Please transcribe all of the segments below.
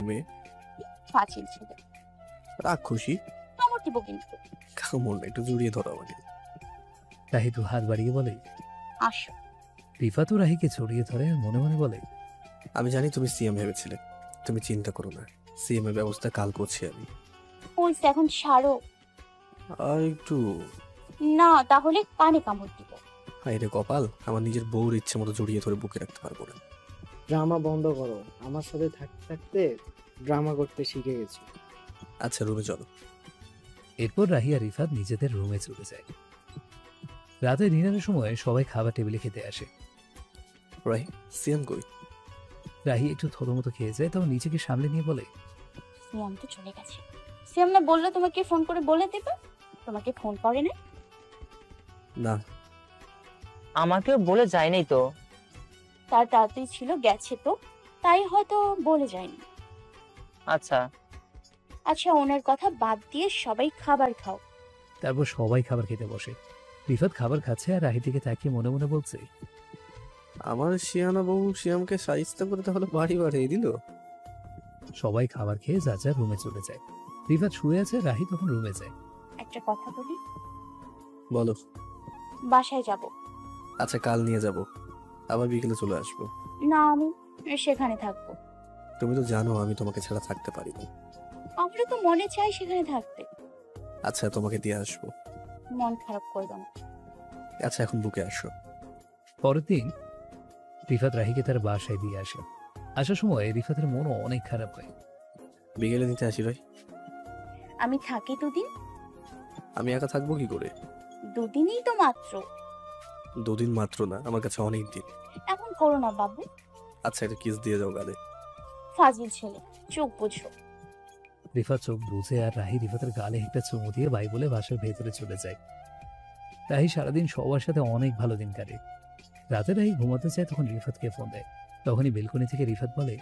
মেয়ে ফাজিল ছিল। রাগ খুশি কামড় দিব কিন্তু। কামড় একটু জড়িয়ে ধরো আমাকে। রাহি তো হাত বাড়িয়ে বলে। আসো। রিফাতও রাহিকে জড়িয়ে ধরে আর মনে মনে বলে, আমি জানি তুমি সিএম ভেবেছিলে, তুমি চিন্তা করো না, সিএম এর ব্যবস্থা কাল করছি আমি। পয়সা এখন ছাড়ো। আর একটু। না তাহলে কানে কামড় দিব। হায় রে কপাল, আমার নিজের বউর ইচ্ছে মতো জড়িয়ে ধরে বুকে রাখতে পারবো না। ড্রামা বন্ধ করো, আমার সাথে থাকতে থাকতে ড্রামা করতে শিখে গেছি। আচ্ছা রুমে চলো। এরপর রাহি আর রিফাত নিজেদের রুমে চলে যায়। রাতে ডিনারের সময় সবাই খাবার টেবিলে খেতে আসে। রাহি, সিএম কই? রাহি একটু থতমতো খেয়ে যায়, তখন নিজেকে সামলে নিয়ে বলে, সিয়াম তো চলে গেছে। সিয়াম না বললো তোমাকে ফোন করে বলে দেবে? তোমাকে ফোন করে না? না। আমাকেও বলে যায়নি তো। তার তাড়াতাড়ি ছিল গেছে তো, তাই হয়তো বলে যায়নি। আচ্ছা আচ্ছা ওনার কথা বাদ দিয়ে সবাই খাবার খাও। তারপর সবাই খাবার খেতে বসে। রিফাত খাবার খাচ্ছে আর রাহির দিকে তাকিয়ে মনে মনে বলছে, আমার শিয়ানা বউ শিয়ামকে সাইজটা করে তাহলে বাড়ি বাড়িয়ে দিল। সবাই খাবার খেয়ে যা যা রুমে চলে যায়। রিফাত শুয়ে আছে, রাহি তখন রুমে যায়। একটা কথা বলি, বলো। বাসায় যাব। আচ্ছা কাল নিয়ে যাব, আবার বিকেলে চলে আসবো। না আমি সেখানে থাকবো। তুমি তো জানো আমি তোমাকে ছাড়া থাকতে পারি না। আমারও তো মনে চাই সেখানে থাকতে। আচ্ছা তোমাকে দিয়ে আসবো। মন খারাপ করবে না। আচ্ছা এখন বুকে আসো। পরের দিন রিফাত রাহিকে তার বাসায় দিয়ে আসে। আসার সময় রিফাতের মনও অনেক খারাপ হয়। বিকেলে নিতে আসি রাই। আমি থাকি দুদিন। আমি একা থাকবো কি করে? দুদিনই তো মাত্র। দুদিন মাত্র না, আমার কাছে অনেক দিন। এমন করো না বাবু। আচ্ছা একটা কিস দিয়ে যাও গালে। ফাজিল ছেলে, চোখ বুঝো। রিফাত চোখ বুঝে আর রাহি রিফাতের গালে একটা চুমু দিয়ে বাই বলে বাসার ভেতরে চলে যায়। রাহি সারাদিন সবার সাথে অনেক ভালো দিন কাটে। রাতে রাহি ঘুমাতে চায়, তখন রিফাতকে ফোন দেয়। তখনই বেলকনি থেকে রিফাত বলে,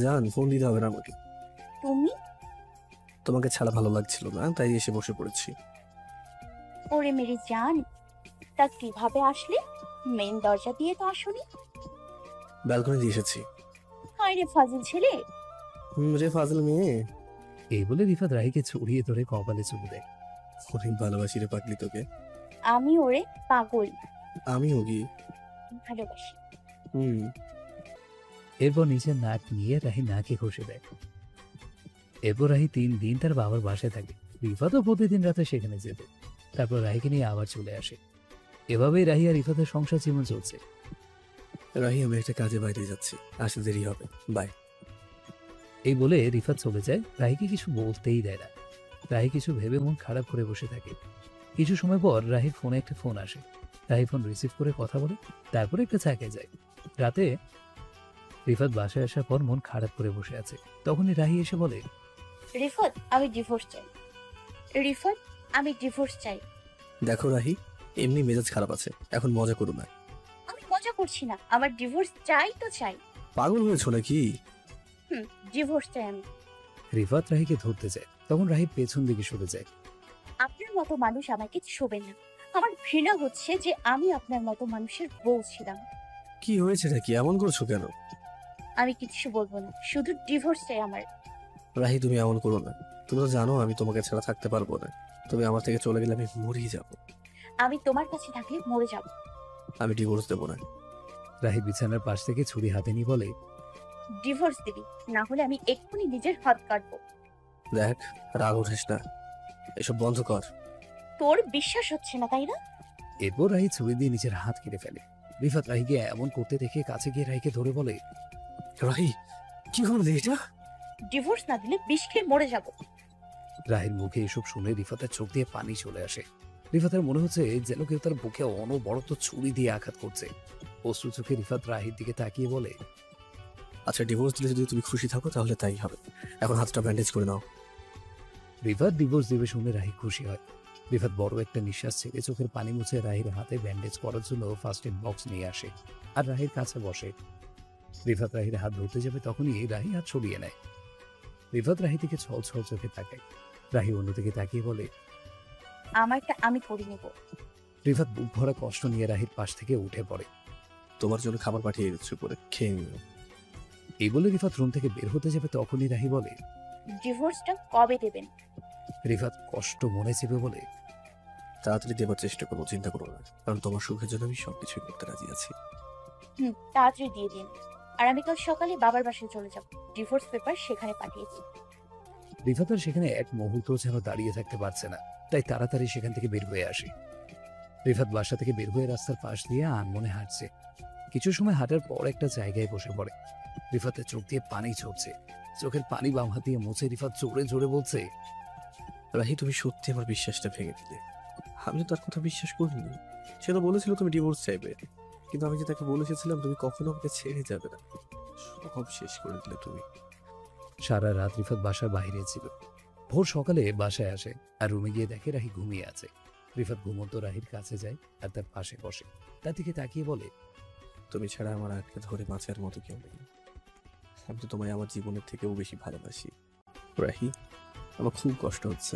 জান ফোন দিতে হবে না আমাকে। তুমি? তোমাকে ছাড়া ভালো লাগছিল না, তাই এসে বসে পড়েছি। ওরে মেরি জান, তা কিভাবে আসলে? মেন দরজা দিয়ে তো আসোনি। ব্যালকনি দিয়ে এসেছি। হায় রে ফাজিল ছেলে। রে ফাজল মেয়ে। এই বলে রিফাত রাহিকে ছড়িয়ে ধরে কপালে চুমু দেয়। অনেক ভালোবাসি রে পাগলি তোকে। আমি ওরে পাগল আমিও কি। ভালোবাসি। হুম। এরপর নিজের নাক নিয়ে রাহি নাকে ঘষে দেয়। এরপর রাহি 3 দিন তার বাবার বাসায় থাকে। রিফাতও প্রতিদিন রাতে সেখানে যেত। তারপর রাহিকে নিয়ে আবার চলে আসে। এভাবেই রাহি আর রিফাতের সংসার জীবন চলছে। রাহি আমি একটা কাজে বাইরে যাচ্ছি, আসতে দেরি হবে, বাই। এই বলে রিফাত চলে যায়। রাহিকে কিছু বলতেই দেয় না। রাহি কিছু ভেবে মন খারাপ করে বসে থাকে। কিছু সময় পর রাহির ফোনে একটা ফোন আসে। রাহি ফোন রিসিভ করে কথা বলে, তারপরে একটা চাকায় যায়। রাতে রিফাত বাসায় আসার পর মন খারাপ করে বসে আছে। তখনই রাহি এসে বলে, রিফাত আমি ডিভোর্স চাই। রিফাত আমি ডিভোর্স চাই। দেখো রাহি, এমনি মেজাজ খারাপ আছে, এখন মজা করো না। আমি মজা করছি না, আমার ডিভোর্স চাই তো চাই। পাগল হয়েছো নাকি? ডিভোর্স চাই আমি। রিফাত রাহিকে ধরতে যায়। তখন রাহি পেছন দিকে সরে যায়। আপনার মতো মানুষ আমাকে ছোবে না। আমার ঘৃণা হচ্ছে যে আমি আপনার মতো মানুষের বউ ছিলাম। কি হয়েছে নাকি, এমন করছো কেন? আমি কিছু বলবো না, শুধু ডিভোর্স চাই আমার। রাহি তুমি এমন করো না, তুমি তো জানো আমি তোমাকে ছাড়া থাকতে পারবো না। তুমি আমার থেকে চলে গেলে আমি মরেই যাব। আমি তোমার কাছে থাকলে মরে যাব। আমি ডিভোর্স দেবো না। রাহি বিছানার পাশ থেকে ছুরি হাতে নিয়ে বলে, ডিভোর্স দিবি, না হলে আমি এক্ষুনি নিজের হাত কাটবো। দেখ, রাগ উঠিস না, এসব বন্ধ কর। তোর বিশ্বাস হচ্ছে না তাই না? এরপর রাহি ছুরি দিয়ে নিজের হাত কেটে ফেলে। রিফাত রাহিকে এমন করতে দেখে কাছে গিয়ে রাহিকে ধরে বলে, রাহি কি করলে এটা? ডিভোর্স না দিলে বিষ খেয়ে মরে যাব। রাহির মুখে এসব শুনে রিফাতের চোখ দিয়ে পানি চলে আসে। রিফাতের মনে হচ্ছে যেন কেউ তার বুকে অনবরত ছুরি দিয়ে আঘাত করছে। অশ্রু চোখে রিফাত রাহির দিকে তাকিয়ে বলে, আচ্ছা ডিভোর্স দিলে যদি তুমি খুশি থাকো তাহলে তাই হবে, এখন হাতটা ব্যান্ডেজ করে নাও। রিফাত ডিভোর্স দেবে শুনে রাহি খুশি হয়। রিফাত বড় একটা নিঃশ্বাস ছেড়ে চোখের পানি মুছে রাহির হাতে ব্যান্ডেজ করার জন্য ফার্স্ট এড বক্স নিয়ে আসে আর রাহির কাছে বসে। রিফাত রাহির হাত ধরতে যাবে, তখনই রাহি হাত সরিয়ে নেয়। রিফাত রাহি থেকে ছল ছল চোখে তাকায়। রাহি অন্যদিকে তাকিয়ে বলে, আমারটা আমি করে নেব। রিফাত বুক ভরা কষ্ট নিয়ে রাহির পাশ থেকে উঠে পড়ে। তোমার জন্য খাবার পাঠিয়ে দিচ্ছি করে খেয়ে নিও। এই বলে রিফাত রুম থেকে বের হতে যাবে তখনই রাহি বলে। ডিভোর্সটা কবে দেবেন? রিফাত কষ্ট মনে চেপে বলে, তাড়াতাড়ি দেবার চেষ্টা করবো, চিন্তা করো না, কারণ তোমার সুখের জন্য আমি সবকিছুই করতে রাজি আছি। তাড়াতাড়ি দিয়ে দিন। আর আমি কাল সকালে বাবার বাসায় চলে যাব। ডিভোর্স পেপার সেখানে পাঠিয়েছি। রিফাত আর সেখানে এক মুহূর্ত যেন দাঁড়িয়ে থাকতে পারছে না, তাই তাড়াতাড়ি সেখান থেকে বের হয়ে আসে। রিফাত বাসা থেকে বের হয়ে রাস্তার পাশ দিয়ে আনমনে হাঁটছে। কিছু সময় হাঁটার পর একটা জায়গায় বসে পড়ে। রিফাতের চোখ দিয়ে পানি ঝরছে। চোখের পানি বাম হাত দিয়ে মুছে রিফাত জোরে জোরে বলছে, রাহি, তুমি সত্যি আমার বিশ্বাসটা ভেঙে দিলে। আমি তো তার কথা বিশ্বাস করিনি। সে তো বলেছিল তুমি ডিভোর্স চাইবে, কিন্তু আমি যে তাকে বলে এসেছিলাম তুমি কখনো আমাকে ছেড়ে যাবে না, সব শেষ করে দিলে তুমি। সারা রাত রিফাত বাসার বাইরে ছিল। ভোর সকালে বাসায় আসে আর রুমে গিয়ে দেখে রাহি ঘুমিয়ে আছে। রিফাত ঘুমন্ত রাহির কাছে যায় আর তার পাশে বসে। তার দিকে তাকিয়ে বলে, তুমি ছাড়া আমার আটকে ধরে বাঁচার মতো কেউ নেই। আমি তো তোমায় আমার জীবনের থেকেও বেশি ভালোবাসি। রাহি, আমার খুব কষ্ট হচ্ছে,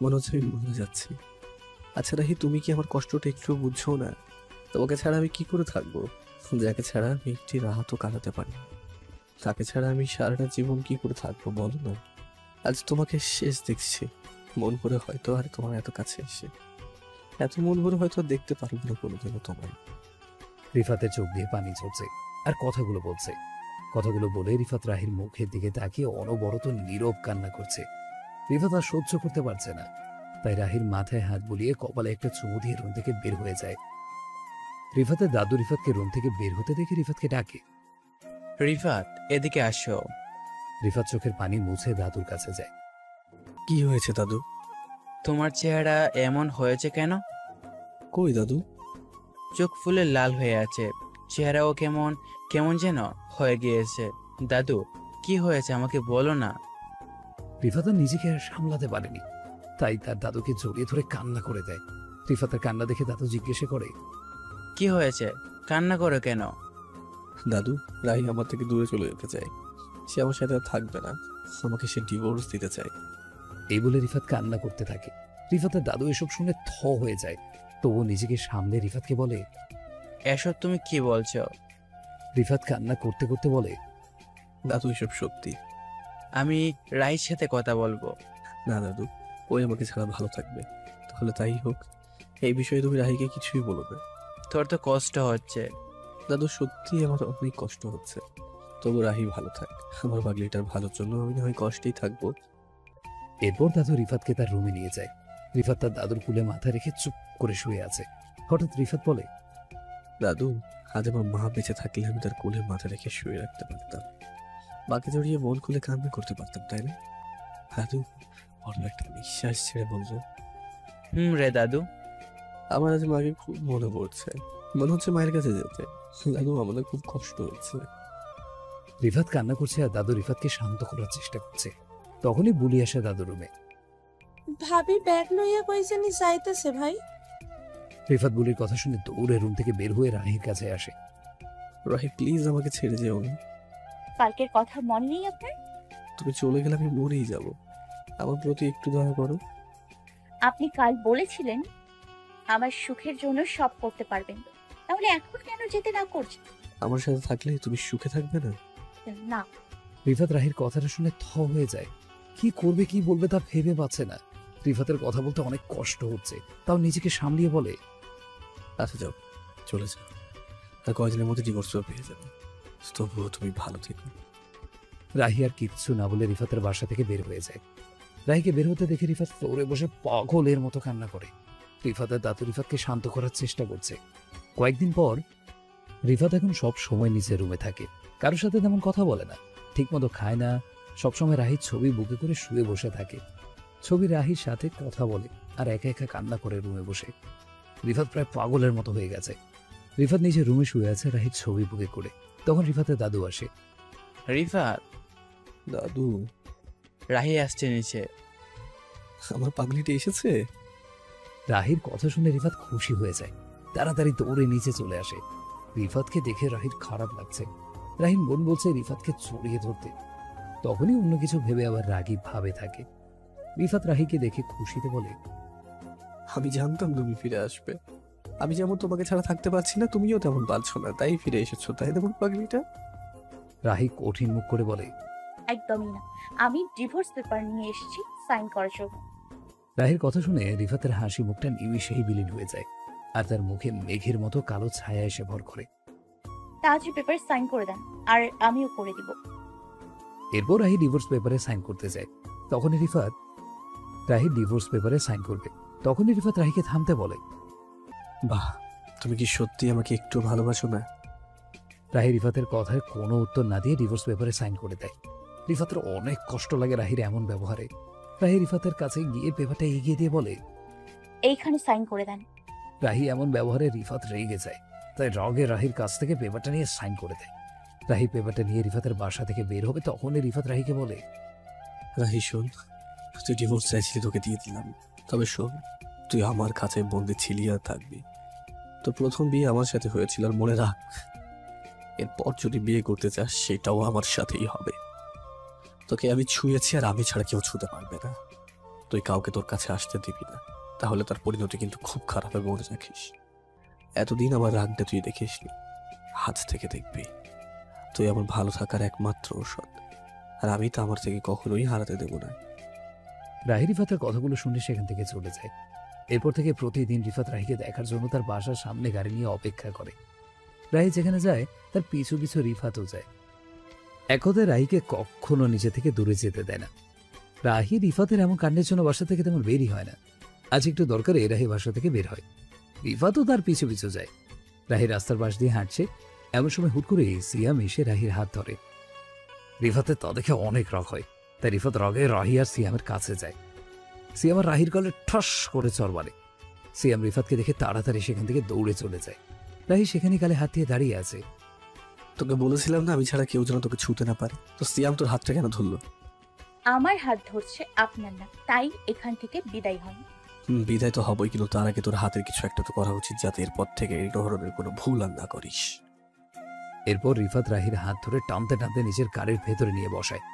মনে হচ্ছে আমি মরে যাচ্ছি। আচ্ছা রাহি, তুমি কি আমার কষ্টটা একটু বুঝছো না? তোমাকে ছাড়া আমি কি করে থাকবো? যাকে ছাড়া আমি একটি রাহাতও কাটাতে পারি না, তাকে ছাড়া আমি সারাটা জীবন কি করে থাকবো বলো না? আজ তোমাকে শেষ দেখছি, মন ভরে হয়তো আর তোমার এত কাছে এসে এত মন ভরে হয়তো আর দেখতে পারবো না কোনোদিনও তোমায়। রিফাতের চোখ দিয়ে পানি ঝরছে আর কথাগুলো বলছে। কথাগুলো বলে রিফাত রাহির মুখের দিকে তাকিয়ে অনবরত নীরব কান্না করছে। রিফাত আর সহ্য করতে পারছে না, তাই রাহির মাথায় হাত বুলিয়ে কপালে একটা চুমু দিয়ে রুম থেকে বের হয়ে যায়। রিফাতের দাদু রিফাতকে রুম থেকে বের হতে দেখে রিফাতকে ডাকে। রিফাত, এদিকে আসো। রিফাত চোখের পানি মুছে দাদুর কাছে যায়। কি হয়েছে দাদু? তোমার চেহারা এমন হয়েছে কেন? কই দাদু? চোখ ফুলে লাল হয়ে আছে, চেহারাও কেমন কেমন যেন হয়ে গিয়েছে। দাদু, কি হয়েছে আমাকে বলো না। রিফাত আর নিজেকে আর সামলাতে পারেনি, তাই তার দাদুকে জড়িয়ে ধরে কান্না করে দেয়। রিফাতের কান্না দেখে দাদু জিজ্ঞেস করে, কি হয়েছে, কান্না করো কেন? দাদু, রাহি আমার থেকে দূরে চলে যেতে চায়, সে আমার সাথে আর থাকবে না, আমাকে সে ডিভোর্স দিতে চায়। এই বলে রিফাত কান্না করতে থাকে। রিফাতের দাদু এসব শুনে থ হয়ে যায়, তবুও নিজেকে সামলে রিফাতকে বলে। এসব তুমি কি বলছো? রিফাত কান্না করতে করতে বলে, দাদু এসব সত্যি। আমি রাইর সাথে কথা বলবো। না দাদু, ওই আমাকে ছাড়া ভালো থাকবে, তাহলে তাই হোক। এই বিষয়ে তুমি রাহিকে কিছুই বলো না। তোর তো কষ্ট হচ্ছে। দাদু, সত্যি আমার অনেক কষ্ট হচ্ছে, তবু রাহি ভালো থাক। আমার পাগলিটার ভালোর জন্য আমি না হয় কষ্টেই থাকবো। এরপর দাদু রিফাতকে তার রুমে নিয়ে যায়। রিফাত তার দাদুর কুলে মাথা রেখে চুপ করে শুয়ে আছে। হঠাৎ রিফাত বলে, দাদু, আজ আমার মা বেঁচে থাকলে আমি তার কোলে মাথা রেখে শুয়ে রাখতে পারতাম, মাকে জড়িয়ে মন খুলে কান্না করতে পারতাম, তাই না? দাদু, অন্য একটা নিঃশ্বাস ছেড়ে বলবো। রে দাদু। আমার আজ মাকে খুব মনে পড়ছে, মনে হচ্ছে মায়ের কাছে যেতে। দাদু, আমাদের খুব কষ্ট হচ্ছে। রিফাত কান্না করছে আর দাদু রিফাতকে শান্ত করার চেষ্টা করছে। তখনই বুলি আসে দাদু রুমে। ভাবি ব্যাগ লইয়া কইছেনি যাইতেছে ভাই। রিফাত বুলির কথা শুনে দৌড়ে রুম থেকে বের হয়ে রাহির কাছে আসে। রাহি, প্লিজ আমাকে ছেড়ে যেও না। কালকের কথা মনে নেই আপনার? তুমি চলে গেলে আমি মরেই যাব, আমার প্রতি একটু দয়া করো। আপনি কাল বলেছিলেন আমার সুখের জন্য সব করতে পারবেন, তাহলে এখন কেন যেতে না করছেন? আমার সাথে থাকলে তুমি সুখে থাকবে না? না। রিফাত রাহির কথাটা শুনে থ হয়ে যায়। কি করবে কি বলবে তা ভেবে পাচ্ছে না। রিফাতের কথা বলতে অনেক কষ্ট হচ্ছে, তাও নিজেকে সামলিয়ে বলে, আচ্ছা যাও, চলে যাও, আর কয়েকদিনের মধ্যে ডিভোর্স পেয়ে যাবে, তবুও তুমি ভালো থেকো। রাহি আর কিচ্ছু না বলে রিফাতের বাসা থেকে বের হয়ে যায়। রাহিকে বের হতে দেখে রিফাত ফ্লোরে বসে পাগলের মতো কান্না করে। রিফাতের দাদু রিফাতকে শান্ত করার চেষ্টা করছে। কয়েকদিন পর রিফাত এখন সব সময় নিচের রুমে থাকে, কারোর সাথে তেমন কথা বলে না, ঠিকমতো খায় না, সবসময় রাহির ছবি বুকে করে শুয়ে বসে থাকে। ছবি রাহির সাথে কথা বলে আর একা একা কান্না করে রুমে বসে। রিফাত প্রায় পাগলের মতো হয়ে গেছে। রিফাত নিজের রুমে শুয়ে আছে রাহির ছবি বুকে করে। তখন রিফাতের দাদু আসে। রিফাত, দাদু, রাহি আসছে নিচে। আমার পাগলিটি এসেছে। রাহির কথা শুনে রিফাত খুশি হয়ে যায়, তাড়াতাড়ি দৌড়ে নিচে চলে আসে। রিফাতকে দেখে রাহির খারাপ লাগছে। রাহির মন বলছে রিফাতকে জড়িয়ে ধরতে, তখনই অন্য কিছু ভেবে আবার রাগী ভাবে থাকে। রিফাত রাহিকে দেখে খুশিতে বলে, আমি জানতাম তুমি ফিরে আসবে, আমি যেমন তোমাকে ছাড়া থাকতে পারছি না, তুমিও তেমন পারছো না, তাই ফিরে এসেছো, তাই না পাগলিটা? রাহি কঠিন মুখ করে বলে। একদমই না, আমি ডিভোর্স পেপার নিয়ে এসেছি সাইন করার জন্য। রাহির কথা শুনে রিফাতের হাসি মুখটা নিমিষেই বিলীন হয়ে যায়, আর তার মুখে মেঘের মতো কালো ছায়া এসে ভর করে। তাড়াতাড়ি পেপার সাইন করে দেন, আর আমিও করে দিব। এরপর রাহি ডিভোর্স পেপারে সাইন করতে যায়। তখনই রিফাত রাহির ডিভোর্স পেপারে সাইন করবে। তখনই রিফাত রাহিকে থামতে বলে। বাহ, তুমি কি সত্যি আমাকে একটু ভালোবাসো না? রাহি রিফাতের কথায় কোনো উত্তর না দিয়ে ডিভোর্স পেপারে সাইন করে দেয়। রিফাতের অনেক কষ্ট লাগে রাহির এমন ব্যবহারে। রাহি রিফাতের কাছে গিয়ে পেপারটা এগিয়ে দিয়ে বলে। এইখানে সাইন করে দেন। রাহি এমন ব্যবহারে রিফাত রেগে যায়, তাই রগে রাহির কাছ থেকে পেপারটা নিয়ে সাইন করে দেয়। রাহি পেপারটা নিয়ে রিফাতের বাসা থেকে বের হবে, তখনই রিফাত রাহিকে বলে। রাহি শোন, তুই ডিভোর্স চাইছিলি, তোকে দিয়ে দিলাম। তবে শোন, তুই আমার কাছে বন্দি ছিলি আর থাকবি। তো প্রথম বিয়ে আমার সাথে হয়েছিল, আর মনে রাখ, এরপর যদি বিয়ে করতে চাস সেটাও আমার সাথেই হবে। তোকে আমি ছুঁয়েছি, আর আমি ছাড়া কেউ ছুঁতে পারবে না। তুই কাউকে তোর কাছে আসতে দিবি না, তাহলে তার পরিণতি কিন্তু খুব খারাপ হবে, মনে রাখিস। এতদিন আমার রাগটা তুই দেখিসনি, হাত থেকে দেখবি। তুই আমার ভালো থাকার একমাত্র ঔষধ, আর আমি তো আমার থেকে কখনোই হারাতে দেব না। রাহি রিফাতের কথাগুলো শুনে সেখান থেকে চলে যায়। এরপর থেকে প্রতিদিন রিফাত রাহিকে দেখার জন্য তার বাসার সামনে গাড়ি নিয়ে অপেক্ষা করে। রাহি যেখানে যায় তার পিছু পিছু রিফাতও যায়। এক কথায় রাহিকে কখনো নিজে থেকে দূরে যেতে দেয় না। রাহি রিফাতের এমন কাণ্ডের জন্য বাসা থেকে তেমন বেরই হয় না। আজ একটু দরকারে রাহি বাসা থেকে বের হয়। রিফাতও তার পিছু পিছু যায়। রাহি রাস্তার পাশ দিয়ে হাঁটছে, এমন সময় হুট করে সিয়াম এসে রাহির হাত ধরে। রিফাতের তা দেখে অনেক রাগ হয়, তাই রিফাত রাগে রাহি আর সিয়ামের কাছে যায়। সিয়াম আর রাহির গলে ঠস করে চড় মারে। সিয়াম রিফাতকে দেখে তাড়াতাড়ি সেখান থেকে দৌড়ে চলে যায়। রাহি সেখানে গালে হাত দিয়ে দাঁড়িয়ে আছে। তোকে বলেছিলাম না আমি ছাড়া কেউ যেন তোকে ছুঁতে না পারে, তো সিয়াম তোর হাতটা কেন ধরলো? আমার হাত ধরছে, আপনার না, তাই এখান থেকে বিদায় হন। বিদায় তো হবই, কিন্তু তার আগে তোর হাতের কিছু একটা তো করা উচিত, যাতে এরপর থেকে এই ধরনের কোনো ভুল আর না করিস। এরপর রিফাত রাহির হাত ধরে টানতে টানতে নিজের কারের ভেতরে নিয়ে বসায়।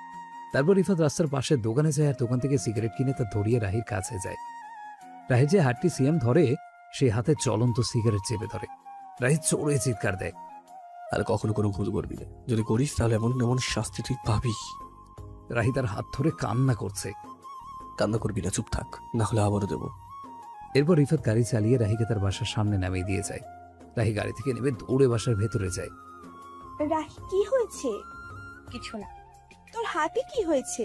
তারপর রিফাত রাস্তার পাশে দোকানে যায়, আর দোকান থেকে সিগারেট কিনে তা ধরিয়ে রাহির কাছে যায়। রাহির যে হাতটি সিয়াম ধরে, সেই হাতে চলন্ত সিগারেট চেপে ধরে। রাহি চড়ে চিৎকার দেয়। আর কখনো কোনো ভুল করবি না, যদি করিস তাহলে এমন এমন শাস্তি তুই পাবি। রাহি তার হাত ধরে কান্না করছে। কান্না করবি না, চুপ থাক, না হলে আবারও দেবো। এরপর রিফাত গাড়ি চালিয়ে রাহিকে তার বাসার সামনে নামিয়ে দিয়ে যায়। রাহি গাড়ি থেকে নেমে দৌড়ে বাসার ভেতরে যায়। রাহি, কি হয়েছে? কিছু না। তোর হাতে কি হয়েছে?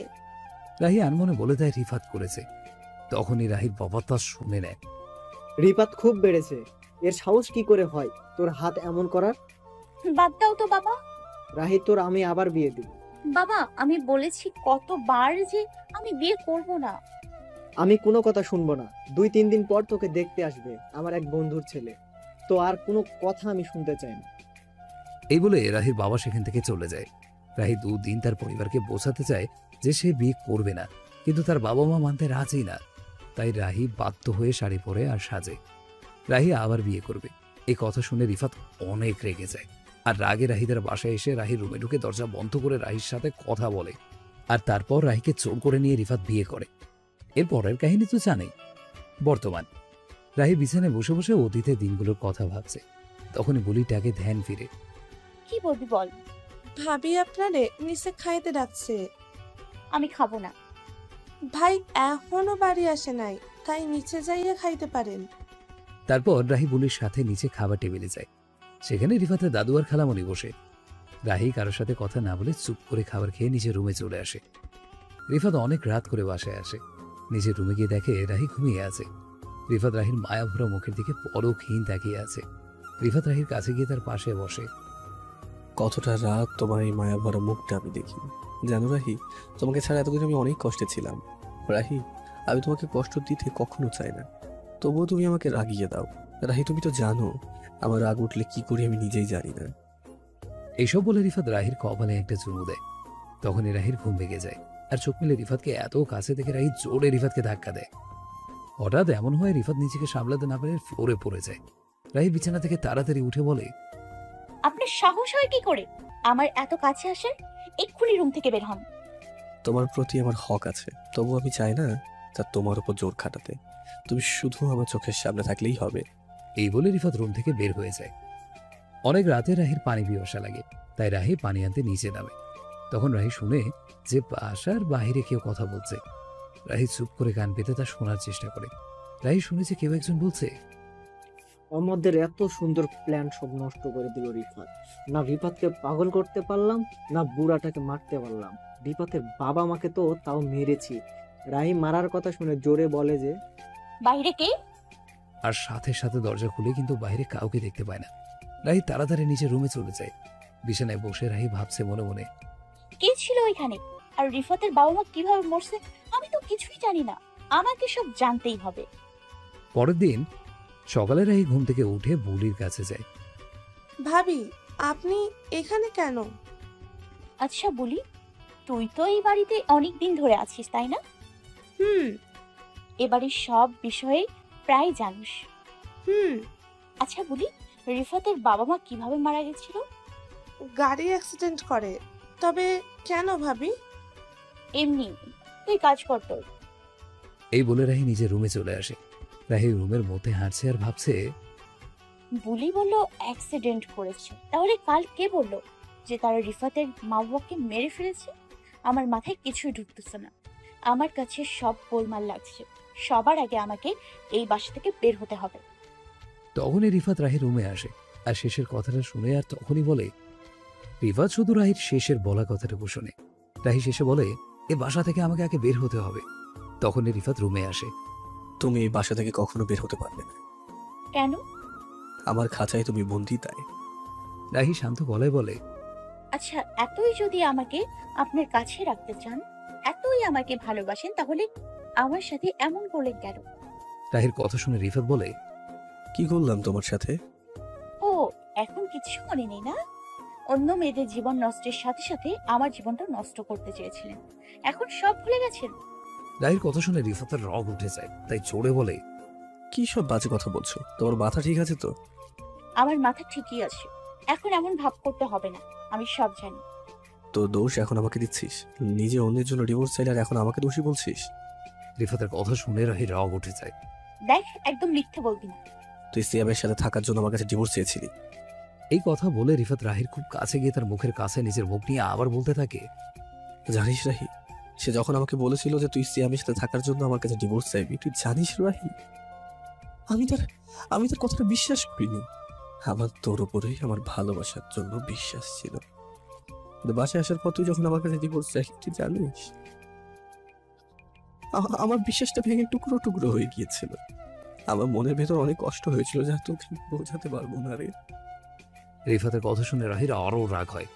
রাহি আনমনে বলে দেয় রিফাত করেছে। তখনই রাহির বাবা তা শুনে নেয়। রিপাত খুব বেড়েছে, এর সাহস কি করে হয় তোর হাত এমন করার? বাদ দাও তো বাবা। রাহি, তোর আমি আবার বিয়ে দিব। বাবা, আমি বলেছি কতবার যে আমি বিয়ে করব না। আমি কোনো কথা শুনবো না। 2-3 দিন পর তোকে দেখতে আসবে আমার এক বন্ধুর ছেলে, তো আর কোনো কথা আমি শুনতে চাই না। এই বলে রাহির বাবা সেখান থেকে চলে যায়। রাহি 2 দিন তার পরিবারকে বোঝাতে চায় যে সে বিয়ে করবে না, কিন্তু তার বাবা মা মানতে রাজি না। তাই রাহি বাধ্য হয়ে শাড়ি পরে আর সাজে। রাহি আবার বিয়ে করবে, এই কথা শুনে রিফাত অনেক রেগে যায়, আর রাগে রাহিদের বাসায় এসে রাহির রুমে ঢুকে দরজা বন্ধ করে রাহির সাথে কথা বলে। আর তারপর রাহিকে জোর করে নিয়ে রিফাত বিয়ে করে। এরপরের কাহিনী তো জানেই। বর্তমান রাহি বিছানায় বসে বসে অতীতের দিনগুলোর কথা ভাবছে। তখনই বুলিটাকে ধ্যান ফিরে। কি বলবি বল। ভাবি আপনারে নিচে খাইতে ডাকছে। আমি খাবো না। ভাই এখনো বাড়ি আসে নাই, তাই নিচে যাইয়া খাইতে পারেন। তারপর রাহি বুলির সাথে নিচে খাবার টেবিলে যায়। সেখানে রিফাতের দাদু আর খালামণি বসে। রাহি কারোর সাথে কথা না বলে চুপ করে খাবার খেয়ে নিজের রুমে চলে আসে। রিফাত অনেক রাত করে বাসায় আসে। নিজের রুমে গিয়ে দেখে রাহি ঘুমিয়ে আছে। রিফাত রাহির মায়া ভরা মুখের দিকে পলকহীন তাকিয়ে আছে। রিফাত রাহির কাছে গিয়ে তার পাশে বসে। কতটা রাত তোমার এই মায়া ভরা মুখটা আমি দেখি। জানো রাহি, তোমাকে ছাড়া এতদিন আমি অনেক কষ্টে ছিলাম। রাহি, আমি তোমাকে কষ্ট দিতে কখনো চাই না, তবুও তুমি আমাকে রাগিয়ে দাও। রাহি, তুমি তো জানো আমার রাগ উঠলে কি করি আমি নিজেই জানি না। এইসব বলে রিফাত রাহির কপালে একটা চুমু দেয়। তখনই রাহির ঘুম ভেঙে যায়, আর চোখ মেলে রিফাতকে এত কাছে দেখে রাহি জোরে রিফাতকে ধাক্কা দেয়। হঠাৎ এমন হয় রিফাত নিজেকে সামলাতে না পেরে ফ্লোরে পড়ে যায়। রাহি বিছানা থেকে তাড়াতাড়ি উঠে বলে, আপনার সাহস হয় কি করে আমার এত কাছে আসেন? এক্ষুনি রুম থেকে বের হন। তোমার প্রতি আমার হক আছে, তবু আমি চাই না তা তোমার উপর জোর খাটাতে। তুমি শুধু আমার চোখের সামনে থাকলেই হবে। এই বলে রিফাত রুম থেকে বের হয়ে যায়। অনেক রাতে রাহির পানি পিপাসা লাগে, তাই রাহি পানি আনতে নিচে নামে। তখন রাহি শুনে যে বাসার বাইরে কেউ কথা বলছে। রাহি চুপ করে কান পেতে তা শোনার চেষ্টা করে। রাহি শুনেছে কেউ একজন বলছে, আমাদের এত সুন্দর প্ল্যান সব নষ্ট করে দিল রিফাত। না রিফাতকে পাগল করতে পারলাম, না বুড়াটাকে মারতে পারলাম। রিফাতের বাবা মাকে তো তাও মেরেছি। রাহি মারার কথা শুনে জোরে বলে যে, বাইরে কে? আর সাথে সাথে দরজা খুলে কিন্তু বাইরে কাউকে দেখতে পায় না। রাহি তাড়াতাড়ি নিজের রুমে চলে যায়। বিছানায় বসে রাহি ভাবছে মনে মনে, কে ছিল ওইখানে? আর রিফাতের বাবা মা কিভাবে মরছে আমি তো কিছুই জানি না। আমাকে সব জানতেই হবে। পরের দিন সকালে রাহি ঘুম থেকে উঠে বুলির কাছে যায়। ভাবি, আপনি এখানে কেন? আচ্ছা বলি, তুই তো এই বাড়িতে অনেক দিন ধরে আছিস তাই না? হুম এ বাড়ির সব বিষয়ে প্রায় জানিস। হুম আচ্ছা বলি, রিফাতের বাবা মা কিভাবে মারা গেছিল? গাড়ি অ্যাক্সিডেন্ট করে। তবে কেন ভাবি? এমনি, তুই কাজ কর তোর। এই বলে রাহি নিজের রুমে চলে আসে। রাহি রুমের মধ্যে হাঁটছে আর ভাবছে, বুলি বলল অ্যাক্সিডেন্ট করেছে, তাহলে কাল কে বলল যে তারা রিফাতের মা বাবাকে মেরে ফেলেছে? আমার মাথায় কিছুই ঢুকতেছে না। আমার কাছে সব গোলমাল লাগছে। সবার আগে আমাকে এই বাসা থেকে বের হতে হবে। তখনই রিফাত রাহির রুমে আসে আর শেষের কথাটা শুনে আর তখনই বলে, রিফাত শুধু রাহির শেষের বলা কথাটুকু শুনে। রাহি শেষে বলে, এ বাসা থেকে আমাকে আগে বের হতে হবে। তখনই রিফাত রুমে আসে। তুমি এই বাসা থেকে কখনো বের হতে পারবে না। কেন? আমার খাঁচায় তুমি বন্দি তাই। রাহি শান্ত গলায় বলে, আচ্ছা, এতই যদি আমাকে আপনার কাছে রাখতে চান, এতই আমাকে ভালোবাসেন, তাহলে আমার সাথে এমন করলেন কেন? রাহির কথা শুনে রিফাত বলে, কি করলাম তোমার সাথে? ও, এখন কিছু মনে নেই না? অন্য মেয়েদের জীবন নষ্টের সাথে সাথে আমার জীবনটা নষ্ট করতে চেয়েছিলেন, এখন সব ভুলে গেছেন? রাহির কথা শুনে রিফাতের রগ উঠে যায়, তাই জোরে বলে, কি সব বাজে কথা বলছো? তোমার মাথা ঠিক আছে তো? আমার মাথা ঠিকই আছে। এখন এমন ভাব করতে হবে না, আমি সব জানি। তো দোষ এখন আমাকে দিচ্ছিস? নিজে অন্যের জন্য ডিভোর্স চাইলে আর এখন আমাকে দোষী বলছিস? রিফাতের কথা শুনে রাহির রগ উঠে যায়। দেখ, একদম মিথ্যে বলবি না। তুই সিয়ামের সাথে থাকার জন্য আমার কাছে ডিভোর্স চেয়েছিলি। এই কথা বলে রিফাত রাহির খুব কাছে গিয়ে তার মুখের কাছে নিজের মুখ নিয়ে আবার বলতে থাকে, জানিস রাহি, সে যখন আমাকে বলেছিল যে তুই সিয়ামের সাথে থাকার জন্য আমার কাছে ডিভোর্স চাইবি, তুই জানিস রাহি, আমি তার কথাটা বিশ্বাস করিনি। আমার তোর উপরেই আমার ভালোবাসার জন্য বিশ্বাস ছিল। কিন্তু বাসায় আসার পর তুই যখন আমার কাছে ডিভোর্স চাইলি, তুই জানিস আমার বিশ্বাসটা ভেঙে টুকরো টুকরো হয়ে গিয়েছিল। আমার মনের ভেতর অনেক কষ্ট হয়েছিল, যা তোকে বোঝাতে পারবো না রে। রিফাতের কথা শুনে রাহির আরো রাগ হয়।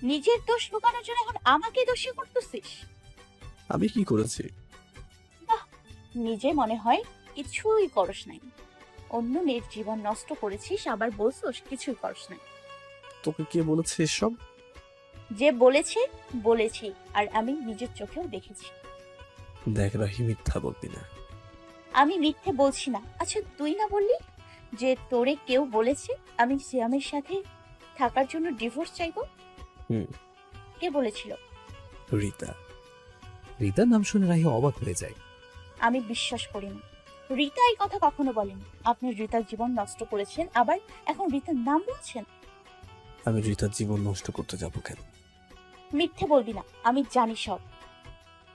নিজের দোষ লুকানোর জন্য এখন আমাকে দোষী করতেছিস? আমি কি করেছি? নিজে মনে হয় কিছুই করস নাই। অন্য মেয়ের জীবন নষ্ট করেছিস, আবার বলছিস কিছুই করস নাই। তোকে কে বলেছে এসব? যে বলেছে বলেছি, আর আমি নিজের চোখেও দেখেছি। দেখ রাহি, মিথ্যা বলবি না। আমি মিথ্যে বলছি না। আচ্ছা, তুই না বললি যে তোরে কেউ বলেছে আমি সিয়ামের সাথে থাকার জন্য ডিভোর্স চাইবো? হুম। কে বলেছিল? রিতা। রিতার নাম শুনে রাহি অবাক হয়ে যায়। আমি বিশ্বাস করি না। রিতা এই কথা কখনো বলেনি। আপনি রিতার জীবন নষ্ট করেছেন, আবার এখন রিতার নাম বলছেন। আমি রিতার জীবন নষ্ট করতে যাবো কেন? মিথ্যে বলবি না, আমি জানি সব।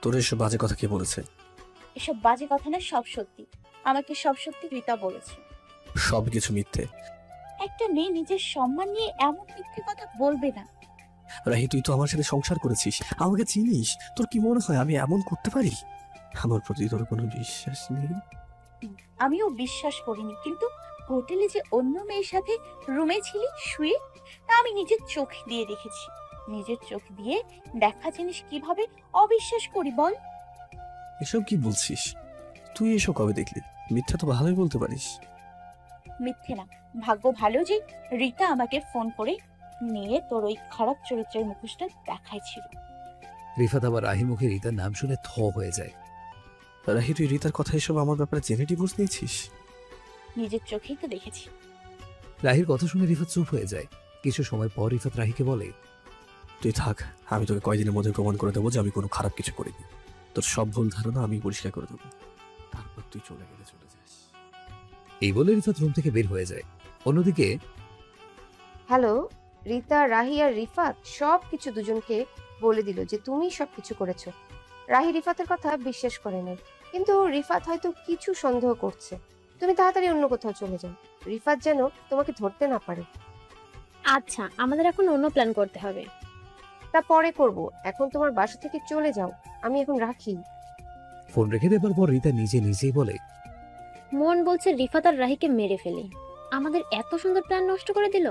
তোর এসব বাজে কথা কে বলেছে? এসব বাজে কথা না, সব সত্যি। আমাকে সব সত্যি রিতা বলেছে। সবকিছু মিথ্যে। একটা মেয়ে নিজের সম্মান নিয়ে এমন মিথ্যে কথা বলবে না। রাহি, তুই তো আমার সাথে সংসার করেছিস, আমাকে চিনিস। তোর কি মনে হয় আমি এমন করতে পারি? আমার প্রতি তোর কোনো বিশ্বাস নেই? আমিও বিশ্বাস করিনি, কিন্তু হোটেলে যে অন্য মেয়ের সাথে রুমে ছিলি শুয়ে, তা আমি নিজের চোখ দিয়ে দেখেছি। নিজের চোখ দিয়ে দেখা জিনিস কিভাবে অবিশ্বাস করি বল? এসব কি বলছিস? তুই এসব কবে দেখলি? মিথ্যা তো ভালোই বলতে পারিস। মিথ্যে না। ভাগ্য ভালো যে রিতা আমাকে ফোন করে নিয়ে তোর ওই খারাপ চরিত্রের মুখোশটা দেখাইছিল। রিফাত আবার রাহির মুখে রিতার নাম শুনে থ হয়ে যায়। রাহি, তুই রিতার কথা এসব আমার ব্যাপারে জেনে ডিভোর্স নিয়েছিস? নিজের চোখেই তো দেখেছি। রাহির কথা শুনে রিফাত চুপ হয়ে যায়। কিছু সময় পর রিফাত রাহিকে বলে, তুই থাক, আমি তোকে কয়দিনের মধ্যে প্রমাণ করে দেবো যে আমি কোনো খারাপ কিছু করিনি। তোর সব ভুল ধারণা আমি পরিষ্কার করে দেবো, তারপর তুই চলে গেলে চলে যাস। এই বলে রিফাত রুম থেকে বের হয়ে যায়। অন্যদিকে হ্যালো, রিতা, রাহি আর রিফাত সবকিছু দুজনকে বলে দিল যে তুমি সবকিছু করেছো। রাহি রিফাতের কথা বিশ্বাস করে নাই, কিন্তু রিফাত হয়তো কিছু সন্দেহ করছে। তুমি তাড়াতাড়ি অন্য কোথাও চলে যাও, রিফাত যেন তোমাকে ধরতে না পারে। আচ্ছা, আমাদের এখন অন্য প্ল্যান করতে হবে। তা পরে করব, এখন তোমার বাসা থেকে চলে যাও, আমি এখন রাখি। ফোন রেখে দেবার পর রিতা নিজেই বলে, মন বলছে রিফাত আর রাহিকে মেরে ফেলি, আমাদের এত সুন্দর প্ল্যান নষ্ট করে দিল।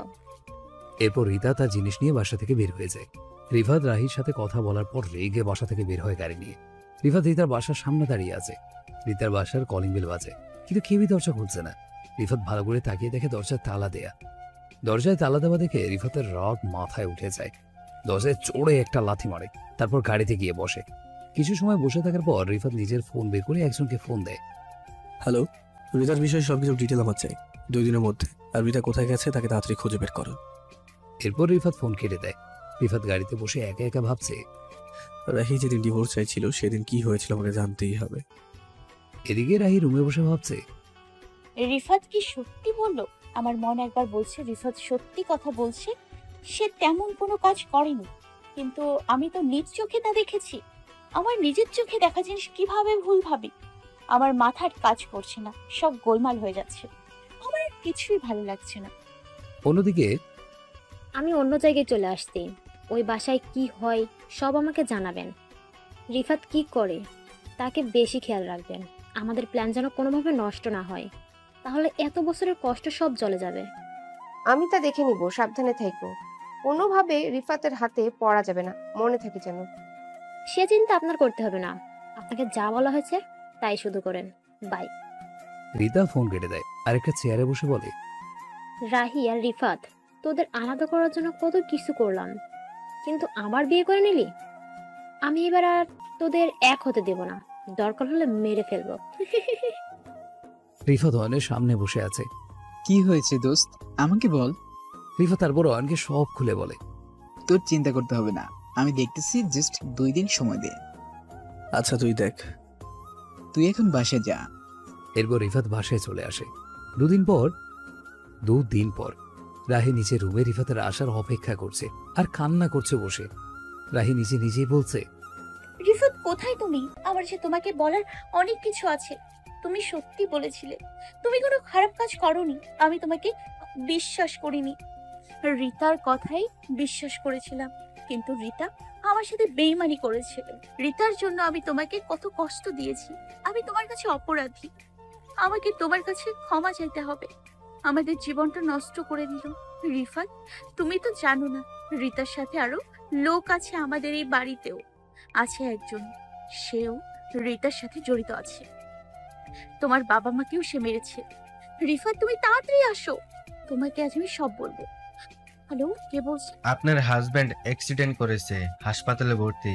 এরপর রিতা তার জিনিস নিয়ে বাসা থেকে বের হয়ে যায়। রিফাত রাহির সাথে কথা বলার পর রেগে বাসা থেকে বের হয় গাড়ি নিয়ে। রিফাত রিতার বাসার সামনে দাঁড়িয়ে আছে। রিতার বাসার কলিং বেল বাজে, কিন্তু কেউই দরজা খুলছে না। রিফাত ভালো করে তাকিয়ে দেখে দরজায় তালা দেয়া। দরজায় তালা দেওয়া দেখে রিফাতের রাগ মাথায় উঠে যায়। দরজায় চড়ে একটা লাথি মারে, তারপর গাড়িতে গিয়ে বসে। কিছু সময় বসে থাকার পর রিফাত নিজের ফোন বের করে একজনকে ফোন দেয়। হ্যালো, রিতার বিষয়ে সবকিছু ডিটেল আমার চাই 2 দিনের মধ্যে। আর রিতা কোথায় গেছে তাকে তাড়াতাড়ি খুঁজে বের করো। এরপর রিফাত ফোন কেটে দেয়। রিফাত গাড়িতে বসে একা একা ভাবছে, রাহি যেদিন ডিভোর্স চাইছিল সেদিন কি হয়েছিল আমাকে জানতেই হবে। এদিকে রাহি রুমে বসে ভাবছে, রিফাত কি সত্যি বললো? আমার মন একবার বলছে রিফাত সত্যি কথা বলছে, সে তেমন কোনো কাজ করেনি, কিন্তু আমি তো নিজ চোখে তা দেখেছি। আমার নিজের চোখে দেখা জিনিস কিভাবে ভুল ভাবি? আমার মাথার কাজ করছে না, সব গোলমাল হয়ে যাচ্ছে, আমার আর কিছুই ভালো লাগছে না। অন্যদিকে আমি অন্য জায়গায় চলে আসছি, ওই বাসায় কি হয় সব আমাকে জানাবেন। রিফাত কি করে তাকে বেশি খেয়াল রাখবেন, আমাদের প্ল্যান যেন কোনোভাবে নষ্ট না হয়, তাহলে এত বছরের কষ্ট সব চলে যাবে। আমি তা দেখে নিব, সাবধানে থাকো। কোনোভাবে রিফাতের হাতে পড়া যাবে না, মনে থাকে যেন। সে চিন্তা আপনার করতে হবে না, আপনাকে যা বলা হয়েছে তাই শুধু করেন। বাই। রিতা ফোন কেটে দেয় আর একটা চেয়ারে বসে বলে, রাহি আর রিফাত, তোদের আলাদা করার জন্য কত কিছু করলাম, কিন্তু আমার বিয়ে করে নিলি। আমি এবার আর তোদের এক হতে দেব না, দরকার হলে মেরে ফেলবো। রিফাত অয়নের সামনে বসে আছে। কি হয়েছে দোস্ত, আমাকে বল। রিফাত তারপর অয়নকে সব খুলে বলে, তোর চিন্তা করতে হবে না, আমি দেখতেছি, জাস্ট 2 দিন সময় দে। আচ্ছা তুই দেখ। তুই এখন বাসে যা। এরপর রিফাত বাসায় চলে আসে। 2 দিন পর রাহি নিচে রুমে রিফাতের আসার অপেক্ষা করছে আর কান্না করছে বসে। রাহি নিজেই বলছে, রিফাত কোথায় তুমি? আমার যে তোমাকে বলার অনেক কিছু আছে। তুমি সত্যি বলেছিলে, তুমি কোনো খারাপ কাজ করোনি, আমি তোমাকে বিশ্বাস করিনি। রিতার কথাই বিশ্বাস করেছিলাম, কিন্তু রিতা আমার সাথে বেইমানি করেছিল। রিতার জন্য আমি তোমাকে কত কষ্ট দিয়েছি, আমি তোমার কাছে অপরাধী। আমাকে তোমার কাছে ক্ষমা চাইতে হবে। আমাদের জীবনটা নষ্ট করে দিল। রিফাত, তুমি তো জানো না, রিতার সাথে আরো লোক আছে আমাদের এই বাড়িতেও। আছে একজন, সেও রিতার সাথে জড়িত আছে। তোমার বাবা মাকেও সে মেরেছে। রিফাত, তুমি তাড়াতাড়ি আসো, তোমাকে আজ আমি সব বলবো। হ্যালো, কে বলছে? আপনার হাজবেন্ড অ্যাক্সিডেন্ট করেছে, হাসপাতালে ভর্তি।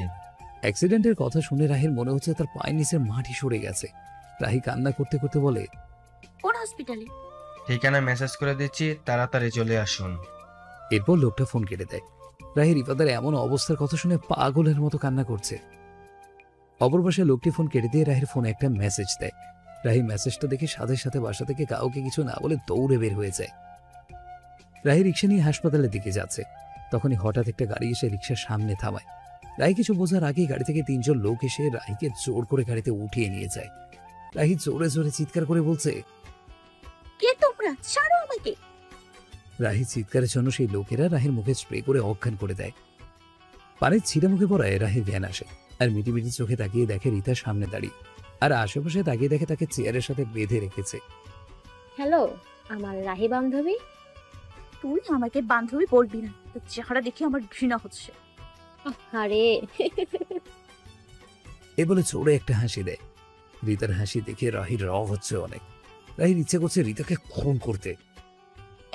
অ্যাক্সিডেন্টের কথা শুনে রাহির মনে হচ্ছে তার পায়ের নিচের মাটি সরে গেছে। রাহি কান্না করতে করতে বলে, কোন হসপিটালে? ঠিকানা মেসেজ করে দিচ্ছি, তাড়াতাড়ি চলে আসুন। এরপর লোকটা ফোন কেটে দেয়। রাহি রিফাতের এমন অবস্থার কথা শুনে পাগলের মতো কান্না করছে। অপর পাশে লোকটি ফোন কেটে দিয়ে রাহির ফোনে একটা মেসেজ দেয়। রাহি মেসেজটা দেখে সাথে সাথে বাসা থেকে কাউকে কিছু না বলে দৌড়ে বের হয়ে যায়। রাহি রিক্সা নিয়ে হাসপাতালের দিকে যাচ্ছে, তখনই হঠাৎ একটা গাড়ি এসে রিক্সার সামনে থামায়। রাহি কিছু বোঝার আগেই গাড়ি থেকে 3 জন লোক এসে রাহিকে জোর করে গাড়িতে উঠিয়ে নিয়ে যায়। রাহি জোরে জোরে চিৎকার করে বলছে, কে তোমরা? ছাড়ো আমাকে। রাহি চিৎকারের জন্য সেই লোকেরা রাহির মুখে স্প্রে করে অজ্ঞান করে দেয়। পানির ছিটা মুখে পড়ায় রাহির জ্ঞান আসে আর মিটি চোখে তাকিয়ে দেখে রিতার সামনে দাঁড়িয়ে, আর আশেপাশে তাকিয়ে দেখে তাকে চেয়ারের সাথে বেঁধে রেখেছে। হ্যালো, আমার রাহি বান্ধবী। তুই আমাকে বান্ধবী বলবি না, তোর চেহারা দেখে আমার ঘৃণা হচ্ছে। আরে এ বলে জোরে একটা হাসি দেয়। রিতার হাসি দেখে রাহির রাগ হচ্ছে অনেক। রাহির ইচ্ছে করছে রিতাকে খুন করতে।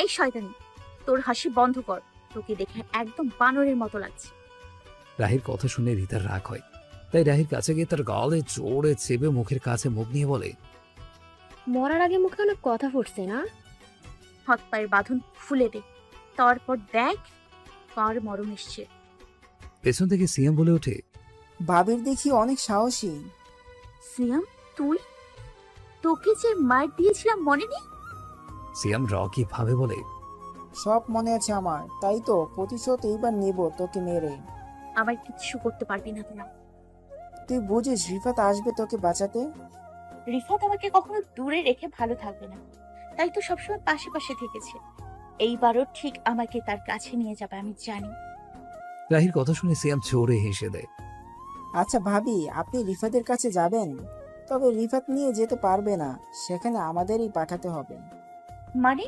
এই শয়তানি, তোর হাসি বন্ধ কর, তোকে দেখে একদম বানরের মতো লাগছে। রাহির কথা শুনে রিতার রাগ হয়, তাই রাহির কাছে গিয়ে তার গালে জোরে চেপে মুখের কাছে মুখ নিয়ে বলে, মরার আগে মুখে অনেক কথা ফুটছে না? হাত পায়ের বাঁধন খুলে দে, তারপর দেখ কার মরণ এসছে। পেছন থেকে সিয়াম বলে ওঠে, বাবের দেখি অনেক সাহসী। সিয়াম, তুই? তোকে যে মার দিয়েছিলাম মনে নেই? সিয়াম রকি ভাবে বলে, সব মনে আছে আমার, তাই তো প্রতিশোধ এইবার নেব তোকে মেরে। আমার কিচ্ছু করতে পারবি না তোরা। তুই বুঝিস রিফাত আসবে তোকে বাঁচাতে? রিফাত আমাকে কখনো দূরে রেখে ভালো থাকবে না, তাই তো সবসময় পাশে পাশে থেকেছে। এইবারও ঠিক আমাকে তার কাছে নিয়ে যাবে, আমি জানি। রাহির কথা শুনে সিয়াম জোরে হেসে দেয়। আচ্ছা ভাবি, আপনি রিফাতের কাছে যাবেন? তবে রিফাত নিয়ে যেতে পারবে না, সেখানে আমাদেরই পাঠাতে হবে। মানে?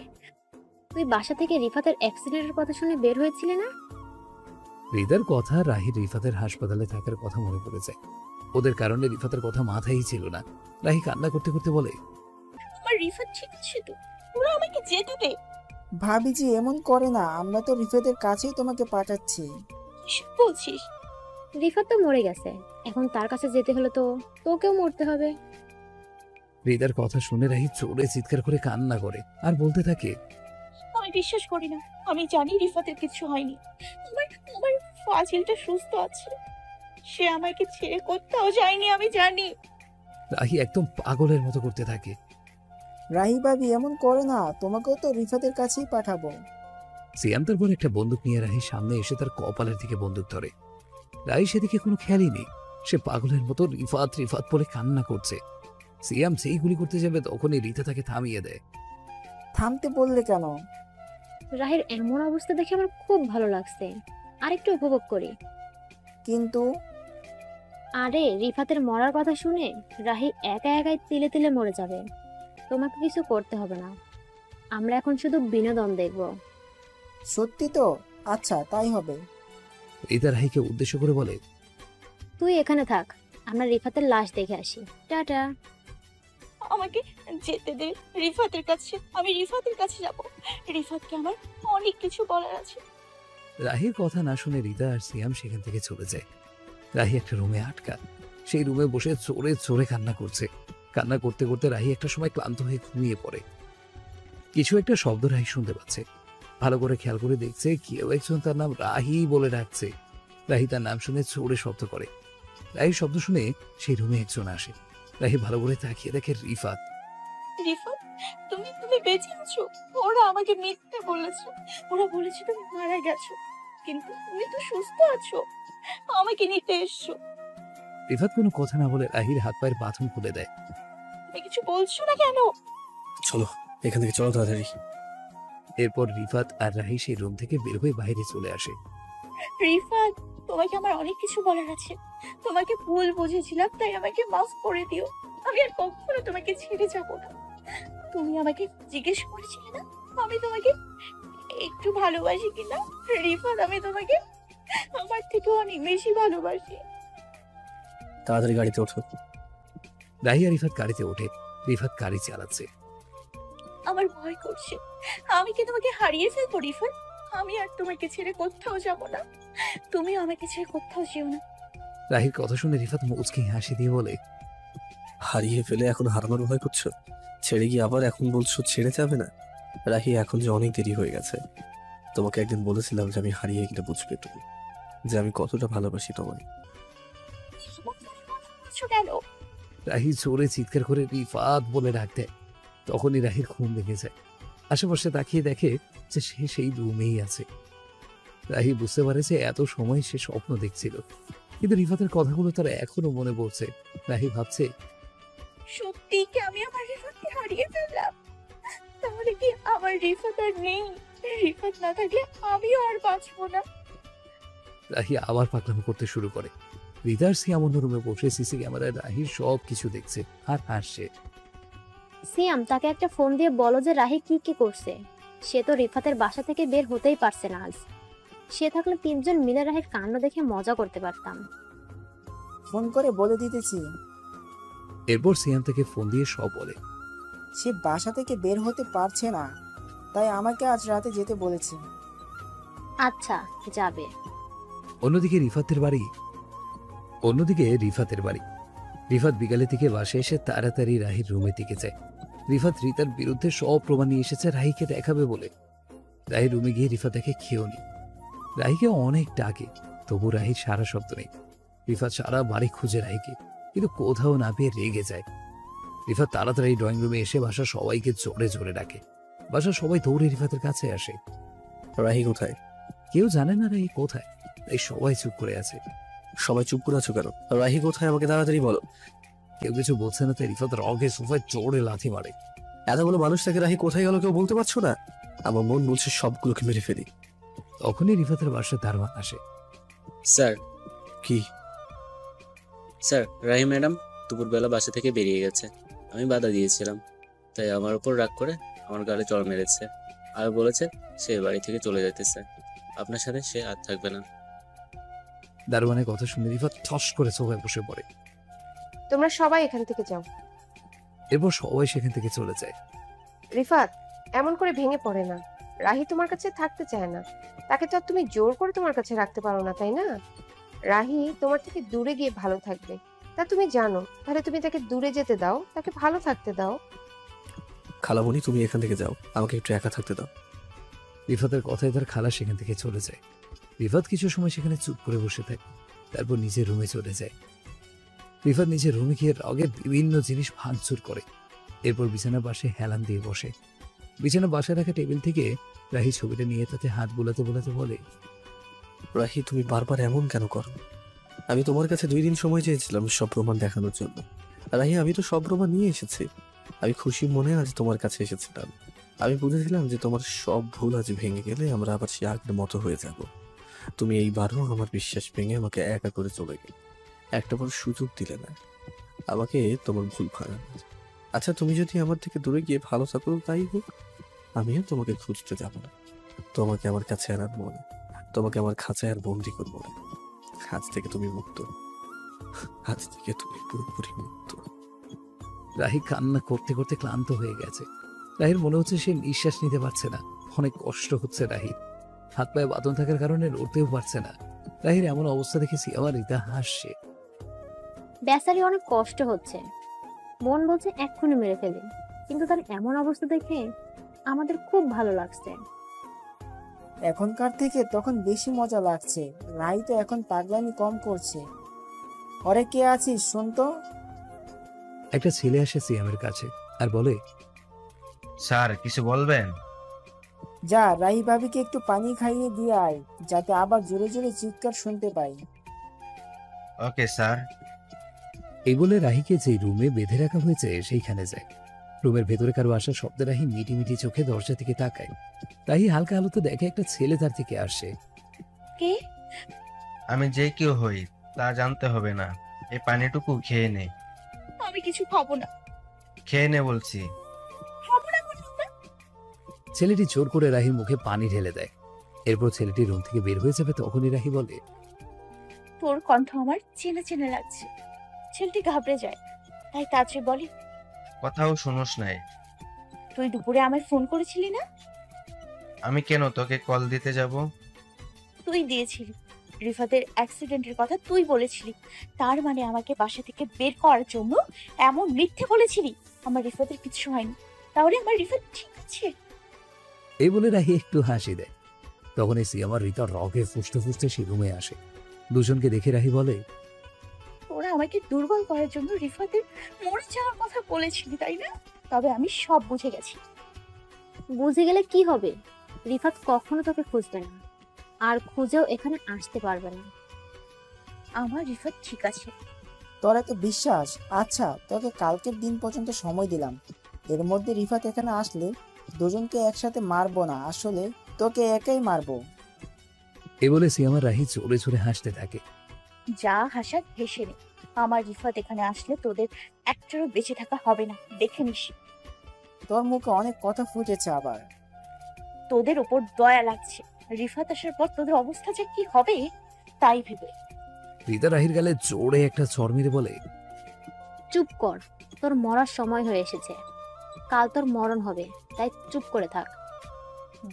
তুই বাসা থেকে রিফাতের অ্যাক্সিডেন্টের কথা শুনে বের হয়েছিলে না? হৃদার কথা রাহির রিফাতের হাসপাতালে থাকার কথা মনে পড়ে যায়। ওদের কারণে রিফাতের কথা মাথায় ছিল না। রাহি কান্না করতে করতে বলে, আমার রিফাত ঠিক আছে তো, তোরা আমাকে যেতে দে। ভাবিজি এমন করে না, আমরা তো রিফাতের কাছেই তোমাকে পাঠাচ্ছি। কিসব বলছিস? রিফাত তো মরে গেছে, এখন তার কাছে যেতে হলে তো তোকেও মরতে হবে। হৃদার কথা শুনে রাহি জোরে চিৎকার করে কান্না করে আর বলতে থাকে, আমি বিশ্বাস করি না। আমি জানি রিফাতের কিছু হয়নি। আমার আমার ফাজিলটা সুস্থ আছে, সে আমাকে ছেড়ে কোথাও যায়নি, আমি জানি। রাহি একদম পাগলের মতো করতে থাকে। রাহি ভাবি এমন করে না, তোমাকেও তো রিফাতের কাছেই পাঠাবো। সিয়াম তারপর একটা বন্দুক নিয়ে রাহির সামনে এসে তার কপালের দিকে বন্দুক ধরে। রাহি সেদিকে কোনো খেয়ালই নেই, সে পাগলের মতো রিফাত রিফাত বলে কান্না করছে। সিয়াম যেই গুলি করতে যাবে তখনই রিতা তাকে থামিয়ে দেয়। থামতে বললে কেন? রাহির এমন অবস্থা দেখে আমার খুব ভালো লাগছে, আরেকটু উপভোগ করি। কিন্তু আরে রিফাতের মরার কথা শুনে রাহি একা একাই তিলে তিলে মরে যাবে, তোমাকে কিছু করতে হবে না। আমরা এখন শুধু বিনোদন দেখব। সত্যি তো? আচ্ছা তাই হবে। রিতা রাহিকে উদ্দেশ্য করে বলে, তুই এখানে থাক, আমরা রিফাতের লাশ দেখে আসি। টাটা। আমাকে যেতে দে রিফাতের কাছে, আমি রিফাতের কাছে যাব। রিফাতকে আমার অনেক কিছু বলার আছে। রাহির কথা না শুনে রিতা আর সিয়াম সেখান থেকে চলে যায়। রাহি একটা রুমে আটকা, সেই রুমে বসে জোরে জোরে কান্না করছে। কান্না করতে করতে রাহি একটা সময় ক্লান্ত হয়ে ঘুমিয়ে পড়ে। কিছু একটা শব্দ রাহি শুনতে পাচ্ছে, ভালো করে খেয়াল করে দেখছে কেউ একজন তার নাম রাহি বলে ডাকছে। রাহি তার নাম শুনে জোরে শব্দ করে। রাহির শব্দ শুনে সেই রুমে একজন আসে। রাহি ভালো করে তাকিয়ে দেখে রিফাত। রিফাত, তুমি তুমি বেঁচে আছো? ওরা আমাকে মিথ্যে বলেছে, ওরা বলেছে তুমি মারা গেছো, কিন্তু তুমি তো সুস্থ আছো, আমাকে নিতে এসছো। রিফাত কোনো কথা না বলে রাহির হাত পায়ের বাঁধন খুলে দেয়। তুমি কিছু বলছো না কেন? চলো এখান থেকে, চলো তাড়াতাড়ি। এরপর রিফাত আর রাহি সেই রুম থেকে বের হয়ে বাইরে চলে আসে। রিফাত, তোমাকে আমার অনেক কিছু বলার আছে। তোমাকে ভুল বুঝেছিলাম, তাই আমাকে মাফ করে দিও। আমি আর কখনো তোমাকে ছেড়ে যাব না। তুমি আমাকে জিজ্ঞেস করেছিলে না আমি তোমাকে একটু ভালোবাসি কিনা? রিফাত, আমি তোমাকে আমার থেকে অনেক বেশি ভালোবাসি। তাড়াতাড়ি গাড়িতে ওঠো। রাহি আর রিফাত গাড়িতে ওঠে। রিফাত গাড়ি চালাচ্ছে। আমার ভয় করছে, আমি কি তোমাকে হারিয়ে ফেলবো রিফাত? আমি আর তোমাকে ছেড়ে কোথাও যাব না, তুমি আমাকে ছেড়ে কোথাও যেও না। রাহির কথা শুনে রিফাত মুচকি হাসি দিয়ে বলে, হারিয়ে ফেলে এখন হারানোর ভয় করছো? ছেড়ে গিয়ে আবার এখন বলছো ছেড়ে যাবে না? রাহি, এখন যে অনেক দেরি হয়ে গেছে। তোমাকে একদিন বলেছিলাম যে আমি হারিয়ে গেলে বুঝবে তুমি যে আমি কতটা ভালোবাসি তোমায়। কেন? রাহি জোরে চিৎকার করে রিফাত বলে ডাক দেয়। তখনই রাহির ঘুম ভেঙে যায়। আশেপাশে তাকিয়ে দেখে যে সে সেই রুমেই আছে। রাহি বুঝতে পারে যে এত সময় সে স্বপ্ন দেখছিল, কিন্তু রিফাতের কথাগুলো তার এখনো মনে পড়ছে। রাহি ভাবছে, সত্যি কি আমি আমার রিফাতকে হারিয়ে ফেললাম? তাহলে কি আমার রিফাত আর নেই? রিফাত না থাকলে আমিও আর বাঁচবো না। রাহি আবার পাগলামি করতে শুরু করে। রিতার সিয়াম অন্য রুমে বসে সিসি ক্যামেরায় রাহির সব কিছু দেখছে আর হাসছে। সিয়াম, তাকে একটা ফোন দিয়ে বলো যে রাহি কি কি করছে। সে তো রিফাতের বাসা থেকে বের হতেই পারছে না আজ। সে থাকলে তিনজন মিলে রাহির কাণ্ড দেখে মজা করতে পারতাম। ফোন করে বলে দিতেছি। এরপর সিয়াম থেকে ফোন দিয়ে সব বলে। সে বাসা থেকে বের হতে পারছে না, তাই আমাকে আজ রাতে যেতে বলেছে। আচ্ছা, যাবে। অন্যদিকে রিফাতের বাড়ি। রিফাত বিকালের দিকে বাসে এসে তাড়াতাড়ি রাহির রুমের দিকে যায়। রিফাত রিতার বিরুদ্ধে সব প্রমাণ নিয়ে এসেছে রাহিকে দেখাবে বলে। রাহির রুমে গিয়ে রিফাত দেখে খেয়েও নি। রাহিকে অনেক ডাকে, তবু রাহির সারা শব্দ নেই। রিফাত সারা বাড়ি খুঁজে রাহিকে, কিন্তু কোথাও না পেয়ে রেগে যায়। রিফাত তাড়াতাড়ি ড্রয়িং রুমে এসে বাসা সবাইকে জোরে জোরে ডাকে। বাসার সবাই দৌড়ে রিফাতের কাছে আসে। রাহি কোথায়? কেউ জানে না রাহি কোথায়, তাই সবাই চুপ করে আছে। সবাই চুপ করে আছো কেন? রাহি কোথায় আমাকে তাড়াতাড়ি বলো। কেউ কিছু বলছে না, তাই রিফাত রগে সোফায় জোরে লাথি মারে। এতগুলো মানুষ থেকে রাহি কোথায় গেল কেউ বলতে পারছো না? আমার মন বলছে সবগুলোকে মেরে ফেলি। তখনই রিফাতের বাসায় দারোয়ান আসে। স্যার। কি? স্যার, রাহি ম্যাডাম দুপুরবেলা বাসা থেকে বেরিয়ে গেছে। আমি বাধা দিয়েছিলাম, তাই আমার উপর রাগ করে আমার গালে চড় মেরেছে আর বলেছে সে বাড়ি থেকে চলে যেতেছে, আপনার সাথে সে আর থাকবে না। দারোয়ানের কথা শুনে রিফাত ঠস করে সোফায় বসে পড়ে। তোমরা সবাই এখান থেকে যাও। এরপর সবাই সেখান থেকে চলে যায়। রিফাত এমন করে ভেঙে পড়ে না। রাহি তোমার কাছে থাকতে চায় না, তাকে তো আর তুমি জোর করে তোমার কাছে রাখতে পারো না, তাই না? রাহি তোমার থেকে দূরে গিয়ে ভালো থাকবে, তা তুমি জানো। তাহলে তুমি তাকে দূরে যেতে দাও, তাকে ভালো থাকতে দাও। খালামণি, তুমি এখান থেকে যাও, আমাকে একটু একা থাকতে দাও। রিফাতের কথায় তার খালা সেখান থেকে চলে যায়। রিফাত কিছু সময় সেখানে চুপ করে বসে থাকে, তারপর নিজের রুমে চলে যায়। রিফাত নিজের রুমে গিয়ে রগের বিভিন্ন জিনিস ভাঙচুর করে। এরপর বিছানার পাশে হেলান দিয়ে বসে। বিছানা বাসায় রাখা টেবিল থেকে রাহি ছবিটা নিয়ে তাতে হাত বোলাতে বোলাতে বলে, রাহি, তুমি বারবার এমন কেন করো? আমি তোমার কাছে 2 দিন সময় চেয়েছিলাম সব প্রমাণ দেখানোর জন্য। রাহি, আমি তো সব প্রমাণ নিয়ে এসেছি। আমি খুশি মনে আজ তোমার কাছে এসেছিলাম। আমি বুঝেছিলাম যে তোমার সব ভুল আজ ভেঙে গেলে আমরা আবার সে আগের মতো হয়ে যাব। তুমি এইবারও আমার বিশ্বাস ভেঙে আমাকে একা করে চলে গেলে, একটা বড় সুযোগ দিলে না আমাকে তোমার ভুল ভাঙানোর। আচ্ছা, তুমি যদি আমার থেকে দূরে গিয়ে ভালো থাকো তাই হোক, আমিও তোমাকে খুঁজতে যাব না। তোমাকে আমার কাছে আনার মনে, তোমাকে আমার খাঁচায় আর বন্দি করবো না। আজ থেকে তুমি মুক্ত, আজ থেকে তুমি পুরোপুরি মুক্ত। রাহি কান্না করতে করতে ক্লান্ত হয়ে গেছে। রাহির মনে হচ্ছে সে নিঃশ্বাস নিতে পারছে না, অনেক কষ্ট হচ্ছে রাহির। হাত পায়ে বাঁধন থাকার কারণে লড়তেও পারছে না। রাহির এমন অবস্থা দেখেছি আমার রিতা হাসছে। বেচারি অনেক কষ্ট হচ্ছে, মন বলছে এক্ষুনি মেরে ফেলে, কিন্তু তার এমন অবস্থা দেখে আমাদের খুব ভালো লাগছে। এখনকার থেকে তখন বেশি মজা লাগছে। রাই তো এখন পাগলামি কম করছে। ওরে, কে আছিস শোন তো। একটা ছেলে আসে সিয়ামের কাছে আর বলে, স্যার কিছু বলবেন? যা রাহি ভাবিকে একটু পানি খাইয়ে দিয়ে আয়, যাতে আবার জোরে জোরে চিৎকার শুনতে পাই। Okay sir. এই বলে রাহিকে যে রুমে বেঁধে রাখা হয়েছে সেইখানে যায়। রুমের ভেতরে কারো আসার শব্দে রাহি মিটি মিটি চোখে দরজা থেকে তাকায়। রাহি হালকা আলোতে দেখে একটা ছেলে তার থেকে আসে। কে? আমি যে কেউ হই তা জানতে হবে না, এই পানিটুকু খেয়ে নে। আমি কিছু খাবো না। খেয়ে নে বলছি। খাবো না বললাম না। ছেলেটি জোর করে রাহির মুখে পানি ঢেলে দেয়। এরপর ছেলেটি রুম থেকে বের হয়ে যাবে, তখনই রাহি বলে, তোর কণ্ঠ আমার চেনা চেনা লাগছে। ছেলেটি ঘাবড়ে যায়, তাই তাড়াতাড়ি বলে, কথাও শুনোস নাই? তুই দুপুরে আমায় ফোন করেছিলি না? আমি কেন তোকে কল দিতে যাব? তুই দিয়েছিলি। রিফাতের অ্যাক্সিডেন্টের কথা তুই বলেছিলি, তার মানে আমাকে বাসা থেকে বের করার জন্য এমন মিথ্যে বলেছিলি। আমার রিফাতের কিছু হয়নি, তাহলে আমার রিফাত ঠিক আছে। এই বলে রাহি একটু হাসি দেয়। তখন এসে আমার রিতা রগে ফুসতে ফুসতে সে রুমে আসে। দুজনকে দেখে রাহি বলে, তোরা আমাকে দুর্বল করার জন্য রিফাতের মরে যাওয়ার কথা বলেছিলি, তাই না? তবে আমি সব বুঝে গেছি। বুঝে গেলে কি হবে? রিফাত কখনো তোকে খুঁজবে না, আর খুঁজেও এখানে আসতে পারবে না। আমার রিফাত ঠিক আছে। তোর এত বিশ্বাস? আচ্ছা, তোকে কালকের দিন পর্যন্ত সময় দিলাম। এর মধ্যে রিফাত এখানে আসলে দুজনকে একসাথে মারবো না, আসলে তোকে একাই মারবো। এই বলে সিয়ামার রাহি চড়ে চড়ে হাসতে থাকে। যা হাসার হেসে নে। আমার রিফাত এখানে আসলে তোদের একটারও বেঁচে থাকা হবে না, দেখে নিস। তোর মুখে অনেক কথা ফুটেছে আবার। তোদের ওপর দয়া লাগছে। রিফাত আসার পর তোদের অবস্থা যে কি হবে তাই ভেবে। রিতা রাহির গালে জোরে একটা চড় মেরে বলে, চুপ কর, তোর মরার সময় হয়ে এসেছে। কাল তোর মরণ হবে, তাই চুপ করে থাক।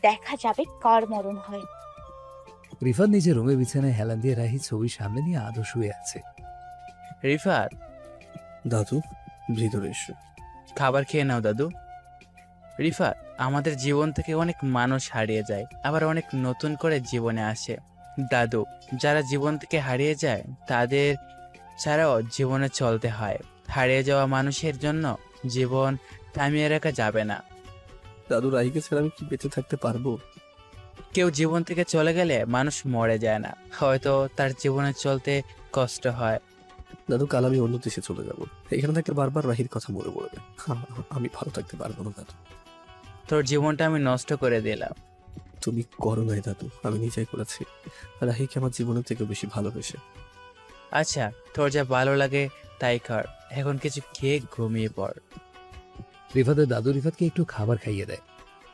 দেখা যাবে কার মরণ হয়। রিফাত নিজের রুমে বিছানায় হেলান দিয়ে রাহি ছবির সামনে নিয়ে আদো শুয়ে আছে। রিফাত, দাদু ভিতরে এসো। খাবার খেয়ে নাও দাদু। রিফাত, আমাদের জীবন থেকে অনেক মানুষ হারিয়ে যায়, আবার অনেক নতুন করে জীবনে আসে। দাদু, যারা জীবন থেকে হারিয়ে যায় তাদের ছাড়াও জীবনে চলতে হয়। হারিয়ে যাওয়া মানুষের জন্য জীবন থামিয়ে রাখা যাবে না। দাদু রাহিকে ছাড়া আমি কি বেঁচে থাকতে পারবো? কেউ জীবন থেকে চলে গেলে মানুষ মরে যায় না, হয়তো তার জীবনে চলতে কষ্ট হয়। দাদু কাল আমি অন্য দেশে চলে যাব, এখানে থাকলে বারবার রাহির কথা মনে পড়বে। আমি ভালো থাকতে পারবো না দাদু। তোর জীবনটা আমি নষ্ট করে দিলাম। তুমি করো নাই দাদু, আমি নিজেই করেছি। রাহিকে আমার জীবনের থেকে বেশি ভালোবেসে। আচ্ছা, তোর যা ভালো লাগে তাই কর, এখন কিছু খেয়ে ঘুমিয়ে পড়। রিফাতের দাদু রিফাতকে একটু খাবার খাইয়ে দেয়,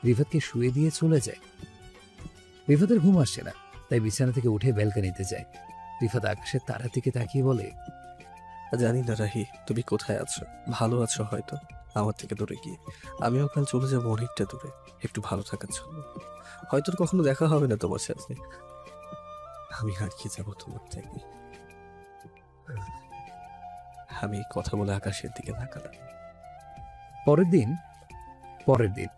রিফাতকে শুয়ে দিয়ে চলে যায়। রিফাতের ঘুম আসছে না, তাই বিছানা থেকে উঠে ব্যালকনিতে যায়। রিফাত আকাশের তারার দিকে তাকিয়ে বলে, জানি না রাহি তুমি কোথায় আছো, ভালো আছো হয়তো আমার থেকে দূরে গিয়ে। আমিও কাল চলে যাবো অনেকটা দূরে, একটু ভালো থাকার জন্য। হয়তো কখনো দেখা হবে না তোমার সাথে, আমি হারিয়ে যাবো তোমার থেকে। আমি কথা বলে আকাশের দিকে তাকালাম। পরের দিন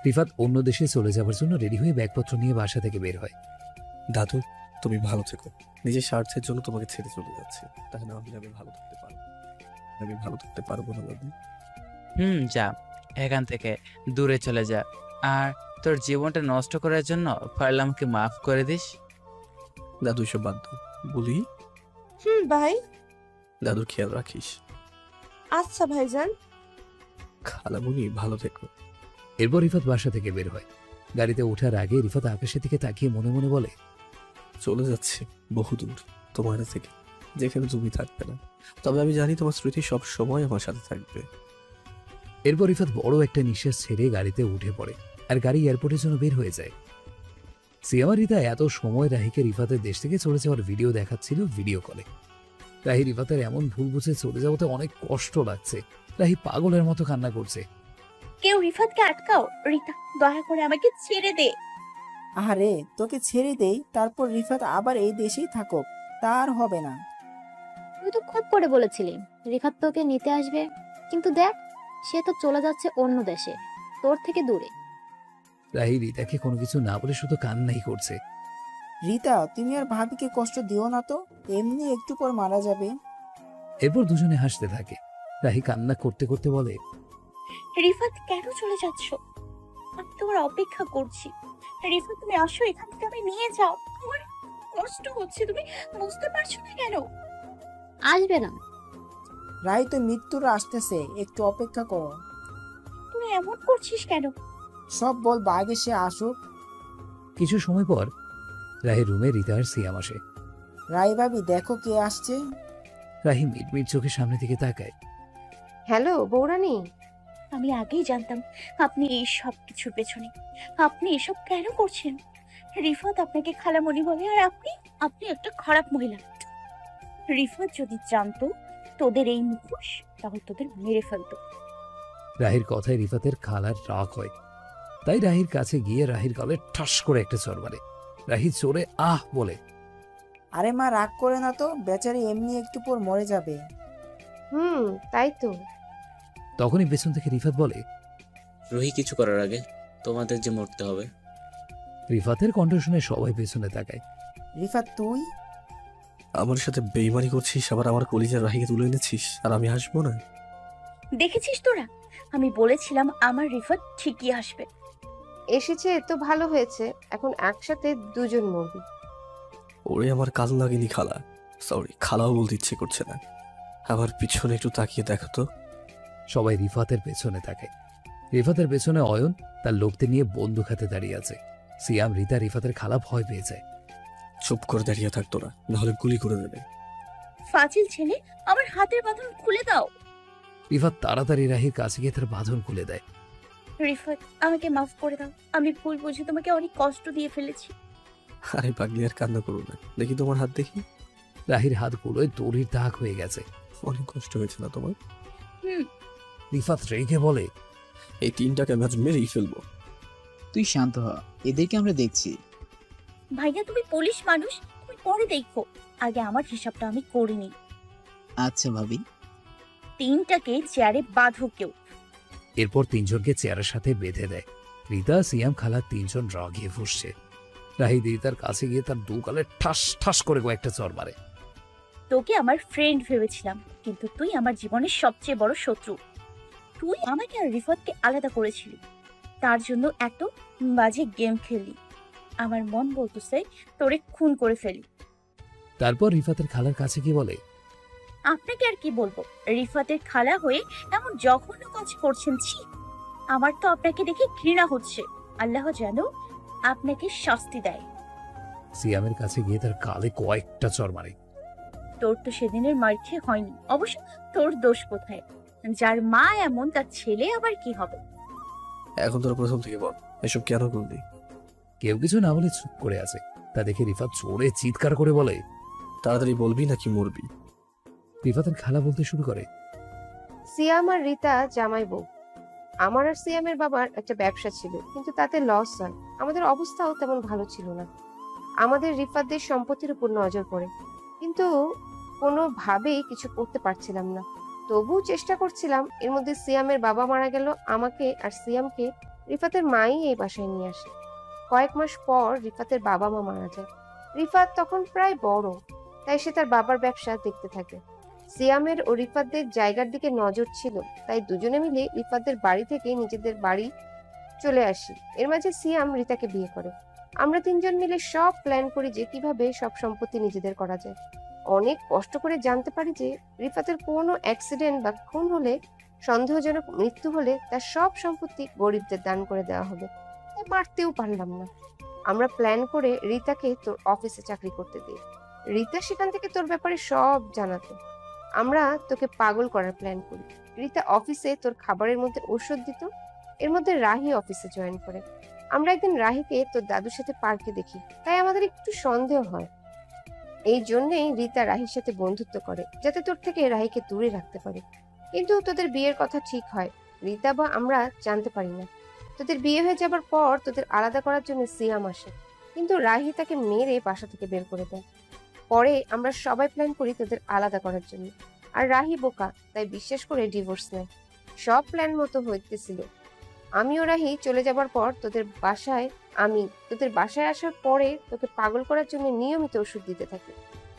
রিফাত অন্য দেশে চলে যাওয়ার জন্য রেডি হয়ে ব্যাগপত্র নিয়ে বাসা থেকে বের হয়। দাদু তুমি ভালো থেকো, নিজের স্বার্থের জন্য তোমাকে ছেড়ে চলে যাচ্ছি, তাহলে আমি ভালো থাকতে পারবো। আমি ভালো থাকতে পারবো না দাদু। যা, এখান থেকে দূরে চলে যা। আর তোর জীবনটা নষ্ট করার জন্য পারলে আমাকে মাফ করে দিস। দাদু এসব বাদ দাও, বলি। ভাই। দাদুর খেয়াল রাখিস। আচ্ছা ভাইজান। খালামুনি ভালো থেকো। এরপর রিফাত বাসা থেকে বের হয়। গাড়িতে ওঠার আগে রিফাত আকাশের দিকে তাকিয়ে মনে মনে বলে, চলে যাচ্ছি বহুদূর তোমার থেকে, যেখানে তুমি থাকবে না। তবে আমি জানি তোমার স্মৃতি সব সময় আমার সাথে থাকবে। এরপর রিফাত বড় একটা নিঃশ্বাস ছেড়ে গাড়িতে উঠে পড়ে আর গাড়ি এয়ারপোর্টের জন্য বের হয়ে যায়। সিয়ামা রিতা এত সময় রাহিকে রিফাতের দেশ থেকে চলে যাওয়ার ভিডিও দেখাচ্ছিল ভিডিও কলে। রাহি রিফাতের এমন ভুল বুঝে চলে যাওয়াতে অনেক কষ্ট লাগছে। রাহি পাগলের মতো কান্না করছে। কেউ রিফাতকে আটকাও, রিতা দয়া করে আমাকে ছেড়ে দে। আরে তোকে ছেড়ে দেই, তারপর রিফাত আবার এই দেশেই থাকুক, তার হবে না। তুই তো খুব করে বলেছিলি রিফাত তোকে নিতে আসবে, কিন্তু দেখ সে তো চলে যাচ্ছে অন্য দেশে, তোর থেকে দূরে। রাহি রিতাকে কোনো কিছু না বলে শুধু কান্নাই করছে। রিতা তুমি আর ভাবিকে কষ্ট দিও না তো, এমনি একটু পর মারা যাবে। এরপর দুজনে হাসতে থাকে। রাহি কান্না করতে করতে বলে, রিফাত কেন চলে যাচ্ছ? আমি তোমার অপেক্ষা করছি। রিফাত তুমি আসো, এখান থেকে আমি নিয়ে যাও, আমার কষ্ট হচ্ছে, তুমি বুঝতে পারছো না কেন? আসবে না। রাহি তো মৃত্যুর আসতেছে, একটু অপেক্ষা করো। তুই এমন করছিস কেন? সব বলবো, আগে সে আসুক। কিছু সময় পর রাহির রুমে রিতা আর সিয়াম আসে। রাহি ভাবি দেখো কে আসছে। রাহি মিটমিট চোখের সামনে থেকে তাকায়। হ্যালো বৌরানী। আমি আগেই জানতাম আপনি এই সব কিছুর পেছনে। আপনি এসব কেন করছেন? রিফাত আপনাকে খালামণি বলে, আর আপনি একটা খারাপ মহিলা। রিফাত যদি জানতো তোদের এই মুখোশ, তাহলে তোদের মেরে ফেলতো। রাহির কথায় রিফাতের খালার রাগ হয়, তাই রাহির কাছে গিয়ে রাহির গালে ঠাস করে একটা চড় মারে। রাহি চোরে আহ বলে, আরে মা রাগ করে না তো, বেচারি এমনি একটু পর মরে যাবে। তাই তো। তখনই পেছন থেকে রিফাত বলে, রুহি কিছু করার আগে তোমাদের যে মরতে হবে। রিফাতের কণ্ঠ শুনে সবাই পেছনে তাকায়। রিফাত তুই আমার সাথে বেইমানি করছিস, আবার আমার কলিজার রাহিকে তুলে এনেছিস, আর আমি আসবো না? দেখেছিস তোরা, আমি বলেছিলাম আমার রিফাত ঠিকই আসবে। এসেছে তো ভালো হয়েছে, এখন একসাথে দুজন মরবি। ওরে আমার কাল লাগেনি খালা, সরি খালাও বলতে ইচ্ছে করছে না। আমার পিছনে একটু তাকিয়ে দেখো তো। সবাই রিফাতের পেছনে তাকায়। রিফাতের পেছনে অয়ন তার লোকদের নিয়ে বন্দুক হাতে দাঁড়িয়ে আছে। সিয়াম রিতা রিফাতের খালা ভয় পেয়ে যায়। চুপ করে দাঁড়িয়ে থাকতো না, নাহলে গুলি করে দেবে। ফাজিল ছেলে, আমার হাতের বাঁধন খুলে দাও। রিফাত তাড়াতাড়ি রাহির কাছে গিয়ে তার বাঁধন খুলে দেয়। রিফাত আমাকে মাফ করে দাও, আমি ভুল বুঝে তোমাকে অনেক কষ্ট দিয়ে ফেলেছি। আরে পাগলি আর কান্না করো না, দেখি তোমার হাত দেখি। রাহির হাতগুলোয় দড়ির দাগ হয়ে গেছে। অনেক কষ্ট হয়েছে না তোমার? রিফাত রেগে বলে, এই তিনটাকে আমি আজ মেরেই ফেলবো। তুই শান্ত হ, এদেরকে আমরা দেখছি। ভাইয়া তুমি পুলিশ মানুষ, তুমি পরে দেখো, আগে আমার হিসাবটা আমি করে নিই। আচ্ছা ভাবি। তিনটাকে চেয়ারে বাঁধো কেউ। এরপর তিনজনকে চেয়ারের সাথে বেঁধে দেয়। রিতা সিয়াম খালা তিনজন রাগিয়ে ফুসছে। রাহি রিতার কাছে গিয়ে তার দু গালে ঠাস ঠাস করে কয়েকটা চড় মারে। তোকে আমার ফ্রেন্ড ভেবেছিলাম, কিন্তু তুই আমার জীবনের সবচেয়ে বড় শত্রু। তুই আমাকে আর রিফাতকে আলাদা করেছিলি, তার জন্য এত বাজে গেম খেলি। আমার মন বলতেছে তোরে খুন করে ফেলি। তারপর রিফাতের খালার কাছে গিয়ে বলে, আপনাকে আর কি বলবো, রিফাতের খালা হয়ে এমন জঘন্য কাজ করছেন। ছি, আমার তো আপনাকে দেখে ঘৃণা হচ্ছে। আল্লাহ যেন আপনাকে শাস্তি দেয়। সিয়ামের কাছে গিয়ে তার গালে কয়েকটা চড় মারে। তোর তো সেদিনের মার খেয়ে হয়নি, অবশ্য তোর দোষ কোথায়? যার মা এমন তার ছেলে আবার কি হবে? এখন তোরা প্রথম থেকে বল, এসব কেন করলি? কেউ কিছু না বলে চুপ করে আছে। তা দেখে রিফাত জোরে চিৎকার করে বলে, তাড়াতাড়ি বলবি নাকি মরবি? রিফাতের খালা বলতে শুরু করে, সিয়াম আর রিতা জামাই বউ। আমার আর সিয়ামের বাবার একটা ব্যবসা ছিল, কিন্তু তাতে লস হয়। আমাদের অবস্থাও তেমন ভালো ছিল না। আমাদের রিফাতদের সম্পত্তির উপর নজর পড়ে, কিন্তু কোনোভাবেই কিছু করতে পারছিলাম না। তবু চেষ্টা করছিলাম। এর মধ্যে সিয়ামের বাবা মারা গেল। আমাকে আর সিয়ামকে রিফাতের মাই এই বাসায় নিয়ে আসে। কয়েক মাস পর রিফাতের বাবা মা মারা যায়। রিফাত তখন প্রায় বড়, তাই সে তার বাবার ব্যবসা দেখতে থাকে। সিয়ামের ও রিফাতদের জায়গার দিকে নজর ছিল, তাই দুজনে মিলে রিফাতদের বাড়ি থেকে নিজেদের বাড়ি চলে আসি। এর মাঝে সিয়াম রিতাকে বিয়ে করে। আমরা তিনজন মিলে সব প্ল্যান করি যে কিভাবে সব সম্পত্তি নিজেদের করা যায়। অনেক কষ্ট করে জানতে পারি যে রিফাতের কোনো অ্যাক্সিডেন্ট বা খুন হলে, সন্দেহজনক মৃত্যু হলে তার সব সম্পত্তি গরিবদের দান করে দেওয়া হবে। তাই মারতেও পারলাম না। আমরা প্ল্যান করে রিতাকে তোর অফিসে চাকরি করতে দিই। রিতা সেখান থেকে তোর ব্যাপারে সব জানাতো। আমরা তোকে পাগল করার প্ল্যান করি। রিতা অফিসে তোর খাবারের মধ্যে ওষুধ দিত। এর মধ্যে রাহি অফিসে জয়েন করে। আমরা একদিন রাহিকে তোর দাদুর সাথে পার্কে দেখি, তাই আমাদের একটু সন্দেহ হয়। এই জন্যেই রিতা রাহির সাথে বন্ধুত্ব করে, যাতে তোর থেকে রাহিকে দূরে রাখতে পারে। কিন্তু তোদের বিয়ের কথা ঠিক হয়, রিতা বা আমরা জানতে পারি না। তোদের বিয়ে হয়ে যাবার পর তোদের আলাদা করার জন্য সিয়াম আসে, কিন্তু রাহি তাকে মেরে বাসা থেকে বের করে দেয়। পরে আমরা সবাই প্ল্যান করি তোদের আলাদা করার জন্য, আর রাহি বোকা, তাই বিশ্বাস করে ডিভোর্স নেয়। সব প্ল্যান মতো হইতেছিল। আমি ও রাহি চলে যাবার পর তোদের বাসায় আসার পরে তোকে পাগল করার জন্য নিয়মিত ওষুধ দিতে থাকি।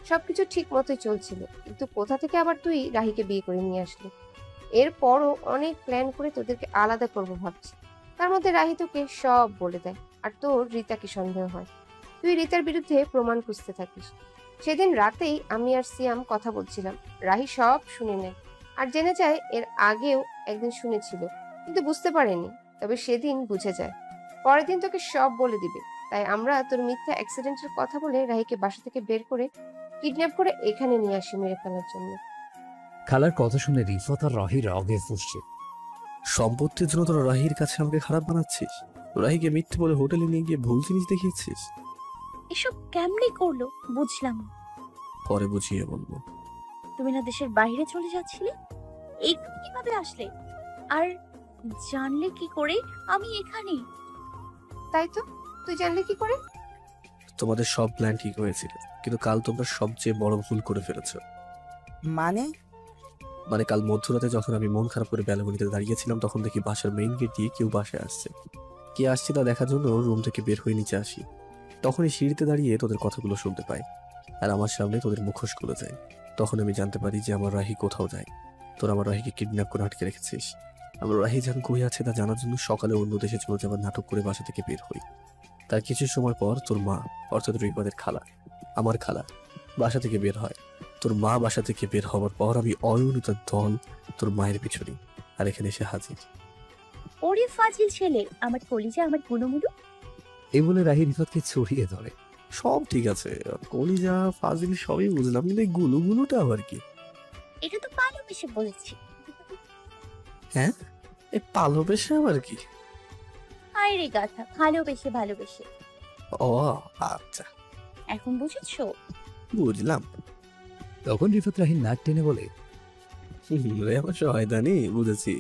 সবকিছু ঠিক মতোই চলছিল, কিন্তু কোথা থেকে আবার তুই রাহিকে বিয়ে করে নিয়ে আসলি। এরপরও অনেক প্ল্যান করে তোদেরকে আলাদা করবো ভাবছি। তার মধ্যে রাহি তোকে সব বলে দেয়, আর তোর রিতাকে সন্দেহ হয়। তুই রিতার বিরুদ্ধে প্রমাণ খুঁজতে থাকিস। সেদিন রাতেই আমি আর সিয়াম কথা বলছিলাম। রাহি সব শুনে নেয় আর জেনে যায়। এর আগেও একদিন শুনেছিল, কিন্তু বুঝতে পারেনি। তবে সেদিন বুঝে যায়। পরের দিন তোকে সব বলে দিবে। তাই আমরা তোর মিথ্যা অ্যাক্সিডেন্টের কথা বলে রাহিকে বাসা থেকে বের করে কিডন্যাপ করে এখানে নিয়ে আসি মেরে ফেলার জন্য। খালার কথা শুনে রিফাত আর রাহি রাগে ফুঁসছে। সম্পত্তির জন্য তোরা রাহির কাছে আমাকে খারাপ বানাচ্ছিস? রাহিকে মিথ্যে বলে হোটেলে নিয়ে গিয়ে ভুল জিনিস দেখিয়েছিস। এসব কেমনে করলো বুঝলাম না। পরে বুঝিয়ে বলবো। তুমি না দেশের বাইরে চলে যাচ্ছিলে, এইখানে কিভাবে আসলে? আর জানলে কি করে আমি এখানে? তাই তো, তুই জানলে কি করে? তোমাদের সব প্ল্যান ঠিক হয়েছিল, কিন্তু কাল তোমরা সবচেয়ে বড় ভুল করে ফেলেছো। মানে কাল মধ্যরাতে যখন আমি মন খারাপ করে ব্যালকনিতে দাঁড়িয়েছিলাম, তখন দেখি বাসার মেইন গেট দিয়ে কেউ বাসায় আসছে। কে আসছে তা দেখার জন্য রুম থেকে বের হয়ে নিচে আসি। তখনই সিঁড়িতে দাঁড়িয়ে তোদের কথাগুলো শুনতে পাই, আর আমার সামনে তোদের মুখোশ খুলে যায়। তখন আমি জানতে পারি যে আমার রাহি কোথাও যায়। তোরা আমার রাহিকে কিডন্যাপ করে আটকে রেখেছিস। আমার রাহি যান কই আছে তা জানার জন্য সকালে অন্য দেশে চলে যাবার নাটক করে বাসা থেকে বের হই। তার কিছু সময় পর তোর মা, অর্থাৎ রিফাতের খালা, আমার খালা, বাসা থেকে বের হয়। তোর মা বাসা থেকে বের হওয়ার পর আমি অনিয়মিতার দল তোর মায়ের পিছনে, আর এখানে এসে হাজির। ওরে ফাজিল ছেলে, আমার কলিজা, আমার গুনুমুলু। এই বলে রাহি রিফাতকে ছড়িয়ে ধরে। সব ঠিক আছে, কলিজা ফাজিল সবই বুঝলাম, কিন্তু এই গুনুগুনুটা আবার কি? এটা তো ভালোবেসে বলেছি। হ্যাঁ, এই ভালোবেসে আবার কি? আয় রে গাথা, ভালোবেসে ভালোবেসে। ও আচ্ছা, এখন বুঝেছো? বুঝলাম। তখন রিফাত রাহির নাক টেনে বলে, আমার শয়তানি, বুঝেছি।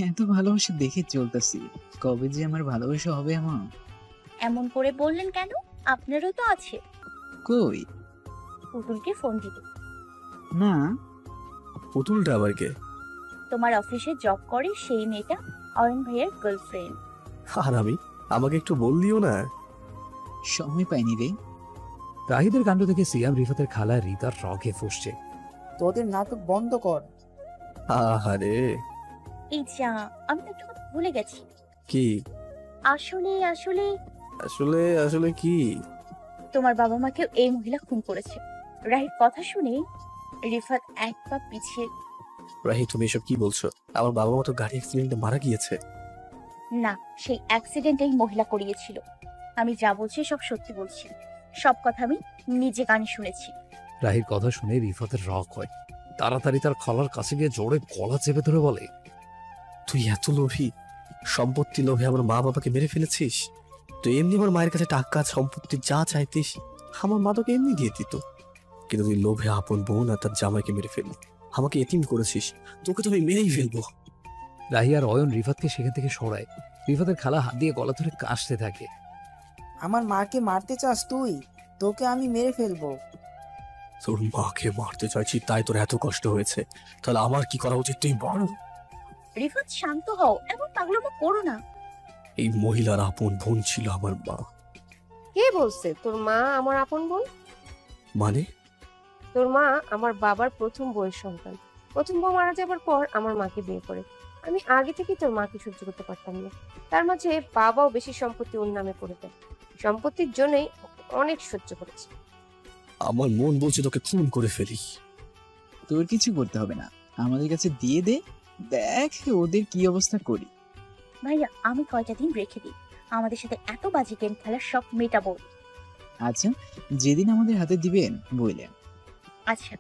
এত ভালোবাসা দেখে চলতেছি, কবে যে আমার ভালোবাসা হবে এমন। এমন করে বললেন কেন? আপনারও তো আছে। কই? পুতুলকে ফোন দিতে। না। পুতুলটা আবার কে? তোমার অফিসে জব করে সেই মেয়েটা, অয়ন ভাইয়ের গার্লফ্রেন্ড। আর আমাকে একটু বললিও না। সময় পাইনি রে। রাহিদের কাণ্ড থেকে সিয়াম, রিফাতের খালা রিতার রগে ফুঁসছে। তোদের নাটক বন্ধ কর। আহারে, এই যা, আমি তো একটা কথা ভুলে গেছি। কি আসলে আসলে আসলে আসলে কি? তোমার বাবা মাকেও এই মহিলা খুন করেছে। রাহির কথা শুনে রিফাত এক পা পিছিয়ে। রাহি, তুমি এসব কি বলছো? আমার বাবা মা তো গাড়ি অ্যাক্সিডেন্টে মারা গিয়েছে। না, সেই অ্যাক্সিডেন্ট এই মহিলা করিয়েছিল। আমি যা বলছি সব সত্যি বলছি। সব কথা আমি নিজে কানে শুনেছি। রাহির কথা শুনে রিফাতের রাগ হয়। তাড়াতাড়ি তার খালার কাছে গিয়ে জোরে গলা চেপে ধরে বলে, তুই এত লোভী, সম্পত্তি লোভে আমার মা বাবাকে মেরে ফেলেছিস। তুই এমনি আমার মায়ের কাছে টাকা সম্পত্তি যা চাইতিস আমার মা তোকে এমনি দিয়ে দিত, কিন্তু তুই লোভে আপন বোন আর তার জামাইকে মেরে ফেললি। আমাকে এতিম করেছিস, তোকে তো আমি মেরেই ফেলবো। রাহি আর অয়ন রিফাতকে সেখান থেকে সরায়। রিফাতের খালা হাত দিয়ে গলা ধরে কাশতে থাকে। আমার মাকে মারতে চাস তুই? তোকে আমি মেরে ফেলবো। তোর মাকে মারতে চাইছি তাই তোর এত কষ্ট হয়েছে, তাহলে আমার কি করা উচিত তুই বল। রিফাত শান্ত হও, এমন পাগলামো করো না। এই মহিলার আপন বোন ছিল আমার মা। কে বলছে তোর মা আমার আপন বোন? মানে? তোর মা আমার বাবার প্রথম বউয়ের সন্তান। প্রথম বউ মারা যাবার পর আমার মাকে বিয়ে করে। আমি আগে থেকেই তোর মাকে সহ্য করতে পারতাম না। তার মাঝে বাবাও বেশি সম্পত্তি ওর নামে করে দেয়। সম্পত্তির জন্যই অনেক সহ্য করেছে। আমার মন বলছে তোকে খুন করে ফেলি। তোর কিছু করতে হবে না, আমাদের কাছে দিয়ে দে, দেখ ওদের কি অবস্থা করি। ভাইয়া, আমি কয়টা দিন রেখে দিই, আমাদের সাথে এত বাজে গেম খেলার সব মেটাবো। আচ্ছা, যেদিন আমাদের হাতে দিবেন বললেন। আচ্ছা,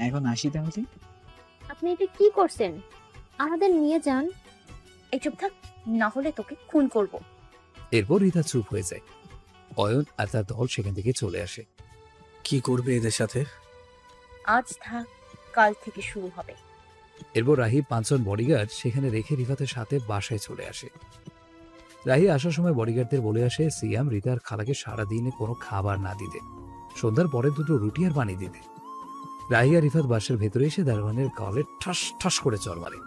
এখন আসি তাহলে। আপনি এটা কি করছেন? আমাদের নিয়ে যান। এই চুপ থাক, না হলে তোকে খুন করব। এরপর রিতা চুপ হয়ে যায়। অয়ন আর তার দল সেখান থেকে চলে আসে। কি করবে এদের সাথে? আজ থাক, কাল থেকে শুরু হবে। এরপর রাহি 5 জন বডিগার্ড সেখানে রেখে রিফাতের সাথে বাসায় চলে আসে। রাহি আসার সময় বডিগার্ডদের বলে আসে সিয়াম রিতার খালাকে সারাদিনে কোনো খাবার না দিতে, সন্ধ্যার পরে 2টো রুটি আর পানি দিতে। রাহি আর রিফাত বাসার ভেতরে এসে দারোয়ানের গালে ঠাস ঠাস করে চর মারে।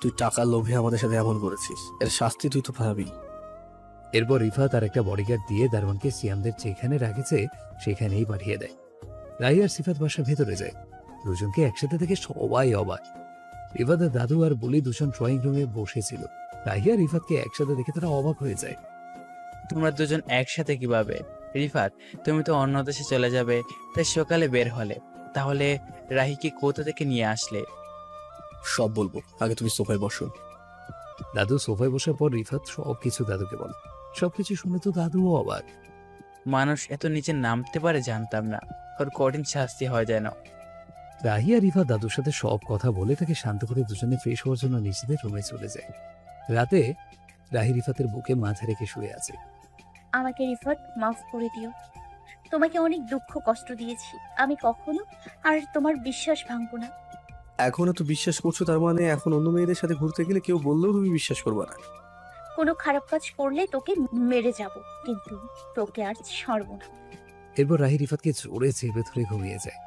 তুই টাকার লোভে আমাদের সাথে এমন করেছিস, এর শাস্তি তুই তো পাবি। এরপর রিফাত আর একটা বডিগার্ড দিয়ে দারোয়ানকে সিয়ামদের যেখানে রাখেছে সেখানেই পাঠিয়ে দেয়। রাহি আর সিফাত বাসার ভেতরে যায়। দুজনকে একসাথে দেখে সবাই অবাক। রিফাতের দাদু আর বলি দুজন ড্রয়িং রুমে বসেছিল। রাহি আর রিফাতকে একসাথে দেখে তারা অবাক হয়ে যায়। তোমরা দুজন একসাথে কিভাবে? রিফাত, তুমি তো অন্য দেশে চলে যাবে, তাই সকালে বের হলে। তাহলে রাহিকে কোথা থেকে নিয়ে আসলে? সব বলবো, আগে তুমি সোফায় বসো। দাদু সোফায় বসার পর রিফাত সবকিছু দাদুকে বলে। সবকিছু শুনে তো দাদুও অবাক। মানুষ এত নিচে নামতে পারে জানতাম না। ওর কঠিন শাস্তি হয় যেন। রাহি আর রিফাত দাদুর সাথে সব কথা বলে তাকে শান্ত করে দুজনে ফ্রেশ হওয়ার জন্য নিজেদের রুমে চলে যায়। রাতে রাহি রিফাতের বুকে মাথা রেখে শুয়ে আছে। আমাকে রিফাত মাফ করে দিও। তোমাকে অনেক দুঃখ কষ্ট দিয়েছি। আমি কখনো আর তোমার বিশ্বাস ভাঙবো না। এখনো তো বিশ্বাস করছো, তার মানে এখন অন্য মেয়েদের সাথে ঘুরতে গেলে কেউ বললেও তুমি বিশ্বাস করবে না? কোনো খারাপ কাজ করলে তোকে মেরে যাব, কিন্তু তোকে আর ছাড়বো না। এরপর রাহি রিফাতকে জোরে চেপে ধরে ঘুমিয়ে যায়।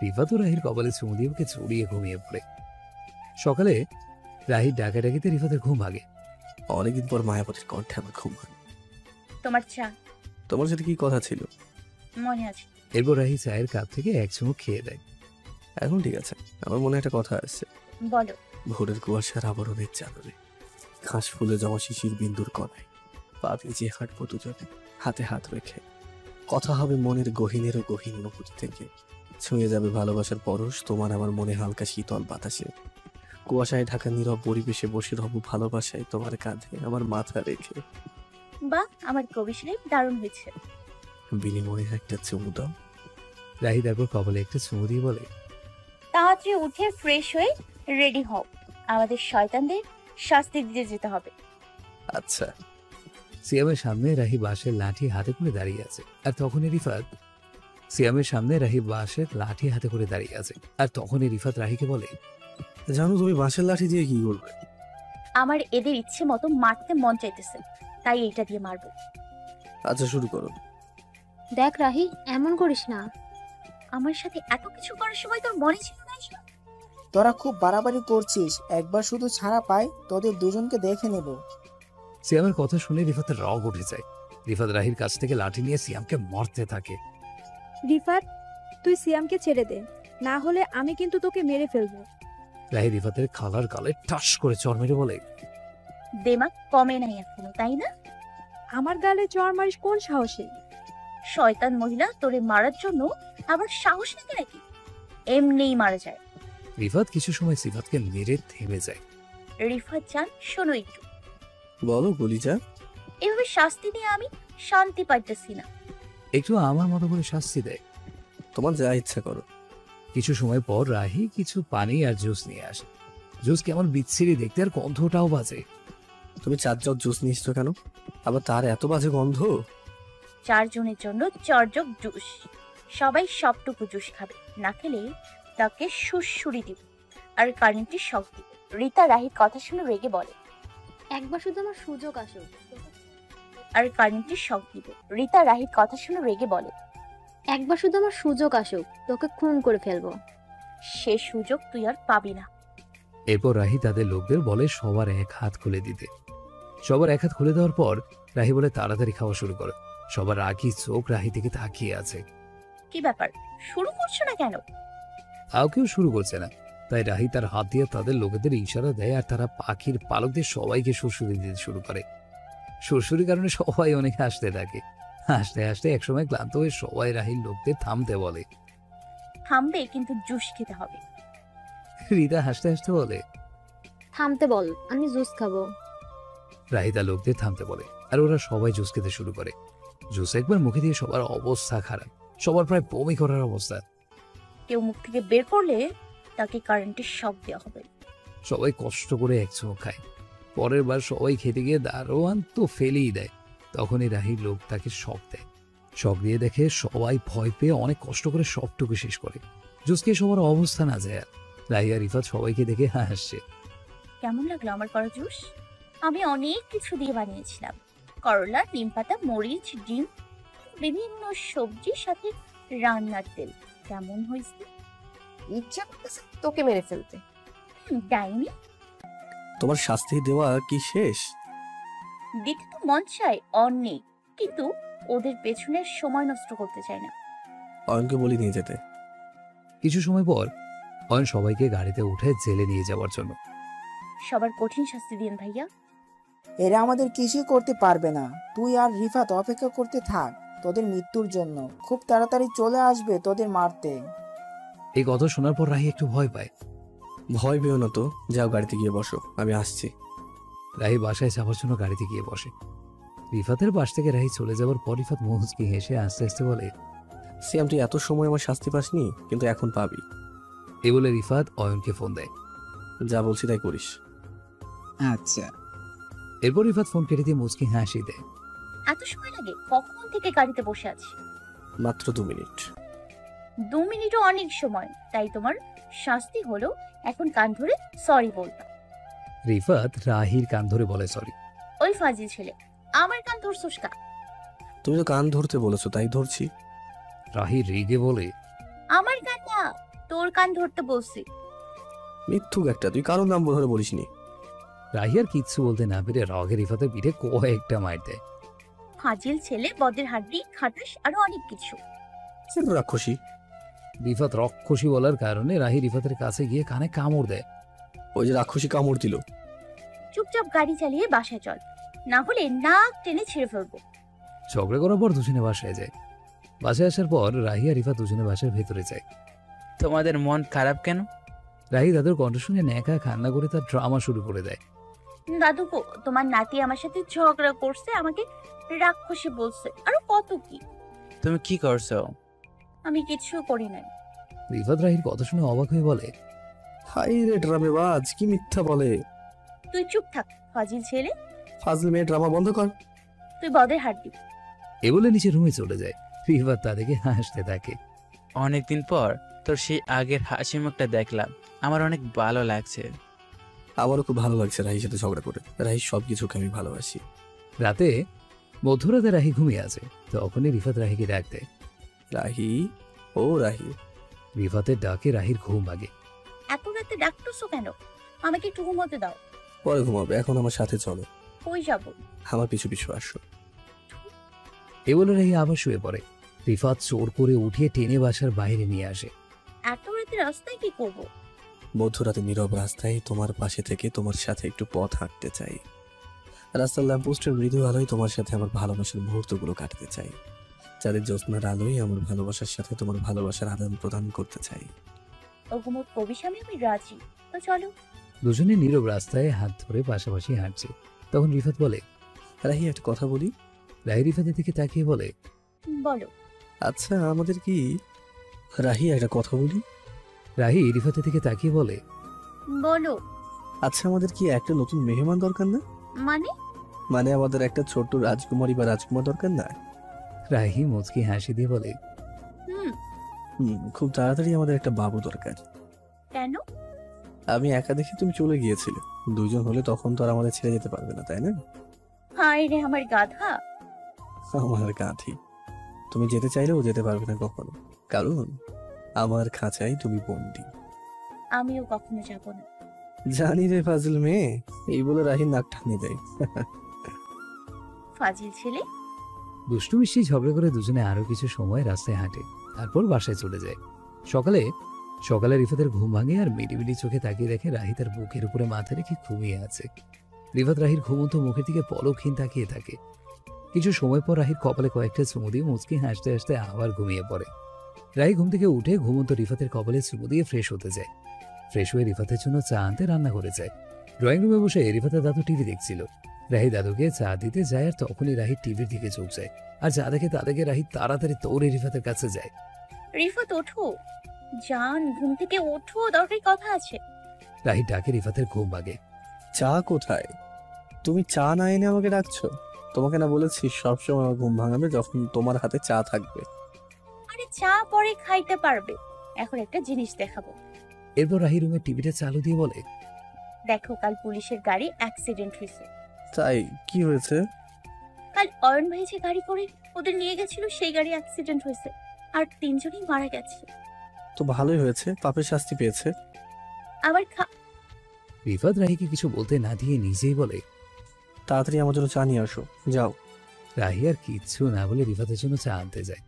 রিফাতও রাহির কপালে চুমু দিয়ে ওকে জড়িয়ে ঘুমিয়ে পড়ে। সকালে রাহির ডাকাডাকিতে রিফাতের ঘুম ভাগে। অনেকদিন পর মায়াবতীর কণ্ঠে আমার ঘুম ভাঙে। তোমার চা। তোমার সাথে কি কথা ছিল? মনে আছে। এরপর রাহি চায়ের কাপ থেকে এক চুমুক খেয়ে দেয়। এখন ঠিক আছে, আমার মনে একটা কথা আছে। বলো। ভোরের কুয়াশার আবরণের চাদরে, ঘাস ফুলে জমা শিশির বিন্দুর কণায় পা ভিজিয়ে হাঁটবো দুজনে হাতে হাত রেখে। কথা হবে মনের গহীনেরও গহীন অনুভূতি থেকে। ছুঁয়ে যাবে ভালোবাসার পরশ তোমার আমার মনে হালকা শীতল বাতাসে। কুয়াশায় ঢাকা নীরব পরিবেশে বসে রব ভালোবাসায় তোমার কাঁধে আমার মাথা রেখে। বাহ, আমার কবি সাহেব দারুণ হয়েছে। বিনিময়ে একটা চুমু দাও। রাহি তারপর কপালে একটা চুমু দিয়ে বলে, তাড়াতাড়ি উঠে ফ্রেশ হয়ে রেডি হও, আমাদের শয়তানদের শাস্তি দিতে যেতে হবে। আচ্ছা। সিয়ামের সামনে রাহি বাঁশের লাঠি হাতে করে দাঁড়িয়ে আছে। আর তখনই রিফাত সিয়ামের সামনে রাহি বাঁশের লাঠি হাতে করে দাঁড়িয়ে আছে। আর তখনই রিফাত রাহিকে বলে, জানো তুমি বাঁশের লাঠি দিয়ে কি করবে? আমার এদের ইচ্ছে মতো মারতে মন চাইতেছে, তাই এটা দিয়ে মারবো। আচ্ছা, শুরু করো। দেখ রাহি, এমন করিস না। আমার সাথে এত কিছু করার সময় তোর মনে ছিল না এসব? তোরা খুব বাড়াবাড়ি করছিস, একবার শুধু ছাড়া পাই তোদের দুজনকে দেখে নেব। সিয়ামের কথা শুনে রিফাতের রাগ উঠে যায়। রিফাত রাহির কাছ থেকে লাঠি নিয়ে সিয়ামকে মারতে থাকে। রিফাত, তুই সিয়ামকে ছেড়ে দে, না হলে আমি কিন্তু তোকে মেরে ফেলবো। রাহি রিফাতের খালার গালে ঠাস করে চড় মেরে বলে, দেমাগ কমে নাই এখনো, তাই না? আমার গালে চড় মারিস কোন সাহসে? শয়তান মহিলা, তোরে মারার জন্য আবার সাহস নাকি নাকি? এমনিই মারা যায়। রিফাত কিছু সময় সিফাতকে মেরে থেমে যায়। রিফাত জান, শোনো একটু। বলো কলিজা। এভাবে শাস্তি দিয়ে আমি শান্তি পাইতেছি না। একটু আমার মতো করে শাস্তি দেয়। তোমার যা ইচ্ছা করো। কিছু সময় পর রাহি কিছু পানি আর জুস নিয়ে আসে। জুস কেমন বিচ্ছিরি দেখতে, আর গন্ধটাও বাজে। তুমি 4 জগ জুস নিয়েছো কেন? আবার তার এত বাজে গন্ধ? 4 জনের জন্য 4 জগ জুস। সবাই সবটুকু জুস খাবে, না খেলে তাকে সুড়সুড়ি দিব আর কারেন্টে শক দিব। রিতা রাহির কথা শুনে রেগে বলে, একবার শুধু আমার সুযোগ আসুক। আর কারেন্টে শক দিব। রিতা রাহির কথা শুনে রেগে বলে, একবার শুধু আমার সুযোগ আসুক, তোকে খুন করে ফেলবো। সে সুযোগ তুই আর পাবি না। এরপর রাহি তাদের লোকদের বলে সবার এক হাত খুলে দিতে। সবার এক হাত খুলে দেওয়ার পর রাহি বলে তাড়াতাড়ি খাওয়া শুরু করে। সবার রাগি চোখ রাহি থেকে তাকিয়ে আছে। কি ব্যাপার, শুরু করছো না কেন? কেউ শুরু করছে না, তাই রাহি তার হাত দিয়ে তাদের লোকেদের ইশারা দেয়, আর তারা পাখির পালক দিয়ে সবাইকে সুরসুরি দিতে শুরু করে। সুরসুরির কারণে সবাই অনেক হাসতে থাকে। হাসতে হাসতে একসময় ক্লান্ত হয়ে সবাই রাহির লোকদের থামতে বলে। থামবে, কিন্তু জুস খেতে হবে। রিতা হাসতে হাসতে বলে, থামতে বল, আমি জুস খাবো। রাহি তার লোকদের থামতে বলে, আর ওরা সবাই জুস খেতে শুরু করে। জুস একবার মুখে দিয়ে সবার অবস্থা খারাপ, সবার প্রায় বমি করার অবস্থা। কেউ মুখ থেকে বের করলে তাকে কারেন্টের শক দেওয়া হবে। সবাই কষ্ট করে এক চুমুক খায়। পরের বার সবাই খেতে গিয়ে দারোয়ান তো ফেলেই দেয়। তখনই রাহির লোক তাকে শক দেয়। শক দিয়ে দেখে সবাই ভয় পেয়ে অনেক কষ্ট করে সবটুকু শেষ করে। জুস খেয়ে সবার অবস্থা না যায়। রাহি আর রিফাত সবাইকে দেখে হাসছে। কেমন লাগলো আমার করা জুস? আমি অনেক কিছু দিয়ে বানিয়েছিলাম। করলা, নিম পাতা, মরিচ, ডিম, বিভিন্ন সবজির সাথে রান্নার তেল। কেমন হয়েছে? ইচ্ছা করতেছে তোকে মেরে ফেলতে। ডাইনি, তোমার শাস্তি দেওয়া কি শেষ? দিতে তো মন চায় অনেক, কিন্তু ওদের পেছনে সময় নষ্ট করতে চায় না। অয়নকে বলি নিয়ে যেতে। কিছু সময় পর অয়ন সবাইকে গাড়িতে উঠে জেলে নিয়ে যাওয়ার জন্য। সবার কঠিন শাস্তি দিন ভাইয়া। এরা আমাদের কিছুই করতে পারবে না। তুই আর রিফাত অপেক্ষা করতে থাক তোদের মৃত্যুর জন্য। খুব তাড়াতাড়ি চলে আসবে তোদের মারতে। এই কথা শোনার পর রাহি একটু ভয় পায়। ভয় পেও না তো, যাও গাড়িতে গিয়ে বসো, আমি আসছি। রাহি বাসায় যাওয়ার জন্য গাড়িতে গিয়ে বসে। রিফাতের পাশ থেকে রাহি চলে যাওয়ার পর রিফাত মুচকি হেসে আস্তে আস্তে বলে, সিয়াম তুই এত সময় আমার শাস্তি পাসনি, কিন্তু এখন পাবি। এই বলে রিফাত অয়নকে ফোন দেয়। যা বলছি তাই করিস। আচ্ছা। এরপর রিফাত ফোন কেটে দিয়ে মুচকি হাসি দেয়। এত সময় লাগে? কখন থেকে গাড়িতে বসে আছি? মাত্র 2 মিনিট। 2 মিনিটও অনেক সময়। তাই তোমার শাস্তি হলো এখন কান ধরে সরি বলবা। রিফাত রাহির কান ধরে বলে সরি। ওই ফাজিল ছেলে, আমার কান ধরছস কা? তুমি তো কান ধরতে বলেছো, তাই ধরছি। রাহি রেগে বলে, আমার কান না, তোর কান ধরতে বলছি। মিথ্যুক একটা, তুই কারোর নাম ধরে বলিসনি। রাহি আর কিচ্ছু বলতে না পেরে রাগে রিফাতের পিঠে কয়েকটা মার দেয়। ফাজিল ছেলে, বদের হাড্ডি, খাটাস, আরো অনেক কিছু। রাক্ষসী। রিফাত রক্ষসী বলার কারণে রাহি রিফাতের কাছে গিয়ে কানে কামড় দেয়। ওই যে রাক্ষসী কামড় দিল। চুপচাপ গাড়ি চালিয়ে বাসায় চল, না হলে নাক টেনে ছিঁড়ে ফেলবো। ঝগড়া করার পর দুজনে বাসায় যায়। বাসায় আসার পর রাহি আর রিফাত দুজনে বাসার ভেতরে যায়। তোমাদের মন খারাপ কেন? রাহি দাদুর কণ্ঠ শুনে ন্যাকা কান্না করে তার ড্রামা শুরু করে দেয়। দাদু গো, তোমার নাতি আমার সাথে ঝগড়া করছে, আমাকে রাক্ষসী বলছে, আরো কত কি। তুমি কি করছো? আমি কিছু করি নাই। রিফাত রাহির কথা শুনে অবাক হয়ে বলে, হাই রে ড্রামেবাজ, কি মিথ্যা বলে। তুই চুপ থাক ফাজিল ছেলে। ফাজিল মেয়ে, ড্রামা বন্ধ কর। তুই বদের হাড্ডি। এ বলে নিচে রুমে চলে যায়। রিফাত তাদেরকে হাসতে থাকে। অনেকদিন পর তোর সেই আগের হাসি মুখটা দেখলাম, আমার অনেক ভালো লাগছে। আমারও খুব ভালো লাগছে রাহির সাথে ঝগড়া করে। রাহির সবকিছুকে আমি ভালোবাসি। রাতে মধ্যরাতে রাহি ঘুমিয়ে আছে। তখনই রিফাত রাহিকে ডাক দেয়। রাহি, ও রাহি। রিফাতের ডাকে রাহির ঘুম ভাগে। এত রাতে ডাকতেছো কেন? আমাকে একটু ঘুমোতে দাও। পরে ঘুমাবে, এখন আমার সাথে চলো। কই যাব? আমার পিছু পিছু আসো। এ বলে রাহি আবার শুয়ে পড়ে। রিফাত জোর করে উঠিয়ে টেনে বাসার বাইরে নিয়ে আসে। এত রাতে রাস্তায় কি করব? মধ্যরাতে নীরব রাস্তায় তোমার পাশে থেকে তোমার সাথে একটু পথ হাঁটতে চাই। রাস্তার ল্যাম্পপোস্টের মৃদু আলোয় তোমার সাথে আমার ভালোবাসার মুহূর্তগুলো কাটাতে চাই। চাঁদের জ্যোৎস্নার আলোয় আমার ভালোবাসার সাথে তোমার ভালোবাসার আদান প্রদান করতে চাই। ওগুমোর কবির আমি রাজি, তো চলো। দুজনে নীরব রাস্তায় হাত ধরে পাশাপাশি হাঁটছে। তখন রিফাত বলে, রাহি একটা কথা বলি। রাহি রিফাতের দিকে তাকিয়ে বলে, বলো। আচ্ছা আমাদের কি, রাহি একটা কথা বলি। রাহি রিফাতের দিকে তাকিয়ে বলে, বলো। আচ্ছা আমাদের কি একটা নতুন মেহমান দরকার না? মানে আমাদের একটা ছোট্ট রাজকুমারী বা রাজকুমার দরকার না? রাহি মুচকি হাসি দিয়ে বলে, খুব তাড়াতাড়ি আমাদের একটা বাবু দরকার। কেন? আমি একা দেখে তুমি চলে গিয়েছিলে, দুইজন হলে তখন তো আর আমাদের ছেড়ে যেতে পারবে না, তাই না? হায় রে আমার গাধা। আমার গাঁথি, তুমি যেতে চাইলেও যেতে পারবে না কখনো, কারণ আমার খাঁচায় তুমি বন্দি। আমিও কখনো যাব না। জানি রে ফাজিল মেয়ে, এই বলে রাহি নাক টানিয়ে দেয়। ফাজিল ছেলে। দুষ্টু মিষ্টি ঝগড়া করে দুজনে আরো কিছু সময় রাস্তায় হাঁটে, তারপর বাসায় চলে যায়। সকালে রিফাতের ঘুম ভাঙে আর মিলিমিলি চোখে তাকিয়ে দেখে রাহি তার বুকের উপরে মাথা রেখে ঘুমিয়ে আছে। রিফাত রাহির ঘুমন্ত মুখের দিকে পলকহীন তাকিয়ে থাকে। কিছু সময় পর রাহির কপালে কয়েকটা চুমু দিয়ে মুচকি হাসতে হাসতে আবার ঘুমিয়ে পড়ে। রাহি ঘুম থেকে উঠে ঘুমন্ত রিফাতের কপালে চুমু দিয়ে ফ্রেশ হতে যায়। ফ্রেশ হয়ে রিফাতের জন্য চা আনতে রান্না করে যায়। ড্রয়িং রুমে বসে রিফাতের দাদু টিভি দেখছিল। রাহি দাদুকে চা দিতে যায় আর তখনই রাহি টিভির দিকে চোখ যায়, আর যা দেখে তা দেখে রাহি তাড়াতাড়ি দৌড়ে রিফাতের কাছে যায়। রিফাত ওঠো, জান ঘুম থেকে ওঠো, দরকারি কথা আছে। রাহি ডাকে, রিফাতের ঘুম ভাঙে। চা কোথায়? তুমি চা না এনে আমাকে ডাকছো? তোমাকে না বলেছি সবসময় আমার ঘুম ভাঙাবে যখন তোমার হাতে চা থাকবে। আরে চা পরে খাইতে পারবে, এখন একটা জিনিস দেখাবো। এরপর রাহি রুমে টিভিটা চালু দিয়ে বলে, দেখো কাল পুলিশের গাড়ি অ্যাক্সিডেন্ট হয়েছে। তাই কি হয়েছে? কাল অয়ন ভাই যে গাড়ি করে ওদের নিয়ে গেছিল, সেই গাড়ি অ্যাক্সিডেন্ট হয়েছে আর 3 জনই মারা গেছে। তো ভালোই হয়েছে, পাপের শাস্তি পেয়েছে। আবার রিফাত রাহিকে কিছু বলতে না দিয়ে নিজেই বলে, তাড়াতাড়ি আমার জন্য চা নিয়ে আসো, যাও। রাহি আর কিচ্ছু না বলে রিফাতের জন্য চা আনতে যায়।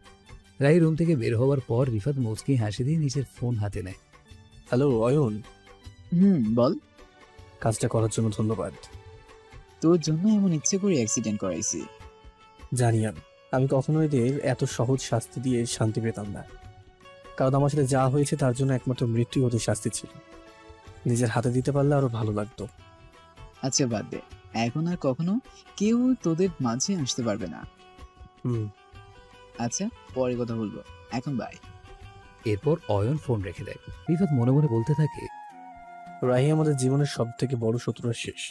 রাহি রুম থেকে বের হওয়ার পর রিফাত মুচকি হাসি দিয়ে নিজের ফোন হাতে নেয়। হ্যালো অয়ন। বল। কাজটা করার জন্য ধন্যবাদ। তোর জন্য এমন ইচ্ছে করে অ্যাক্সিডেন্ট করাইছি। জানি আমি কখনো এদের এত সহজ শাস্তি দিয়ে শান্তি পেতাম না, কারণ আমার সাথে যা হয়েছে তার জন্য একমাত্র মৃত্যু ওদের শাস্তি ছিল। নিজের হাতে দিতে পারলে আরো ভালো লাগতো। আচ্ছা বাদ দে, এখন আর কখনো কেউ তোদের মাঝে আসতে পারবে না। আচ্ছা পরে কথা বলবো, এখন বাই। এরপর অয়ন ফোন রেখে দেয়। রিফাত মনে মনে বলতে থাকে, রাহি আমাদের জীবনের সব থেকে বড় শত্রুরা শেষ,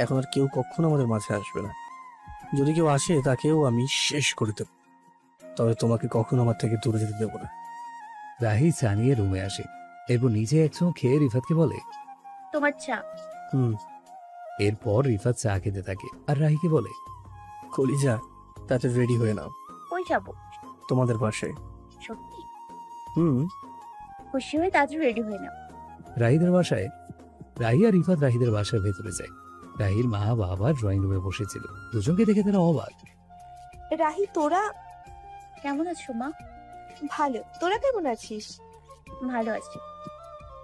এখন আর কেউ কখনো আমাদের মাঝে আসবে না। যদি কেউ আসে তাকেও আমি শেষ করে দেব, তবে তোমাকে কখনো আমার থেকে দূরে যেতে দেবো না। রাহি চা নিয়ে রুমে আসে, এরপর নিজে এক চুমুক খেয়ে রিফাতকে বলে, তোমার চা। এরপর রিফাত চা খেতে থাকে আর রাহিকে বলে, কলিজা তাতে রেডি হয়ে নাও। কই যাব? তোমাদের বাসায়। সত্যি? খুশি হয়ে তাড়াতাড়ি রেডি হয়ে নাও। রাহিদের বাসায় রাহি আর রিফাত রাহিদের বাসার ভেতরে যায়। রাহির মা বাবা ড্রয়িং রুমে বসেছিল, দুজনকে দেখে তারা অবাক। রাহি তোরা কেমন আছো মা? ভালো, তোরা কেমন আছিস? ভালো আছি।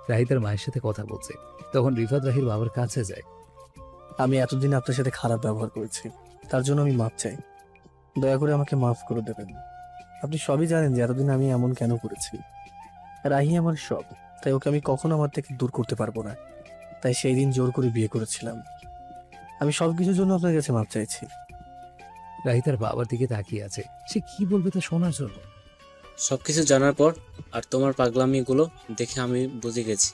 রাহি তার মায়ের সাথে কথা বলছে, তখন রিফাত রাহির বাবার কাছে যায়। আমি এতদিন আপনার সাথে খারাপ ব্যবহার করেছি, তার জন্য আমি মাপ চাই, দয়া করে আমাকে মাফ করে দেবেন। আপনি সবই জানেন যে এতদিন আমি এমন কেন করেছি। রাহি আমার সব, তাই ওকে আমি কখনো আমার থেকে দূর করতে পারবো না, তাই সেই দিন জোর করে বিয়ে করেছিলাম। আমি সবকিছুর জন্য আপনার কাছে মাপ চাইছি। রাহি তার বাবার দিকে তাকিয়ে আছে, সে কি বলবে তা শোনার জন্য। সবকিছু জানার পর আর তোমার পাগলামিগুলো দেখে আমি বুঝে গেছি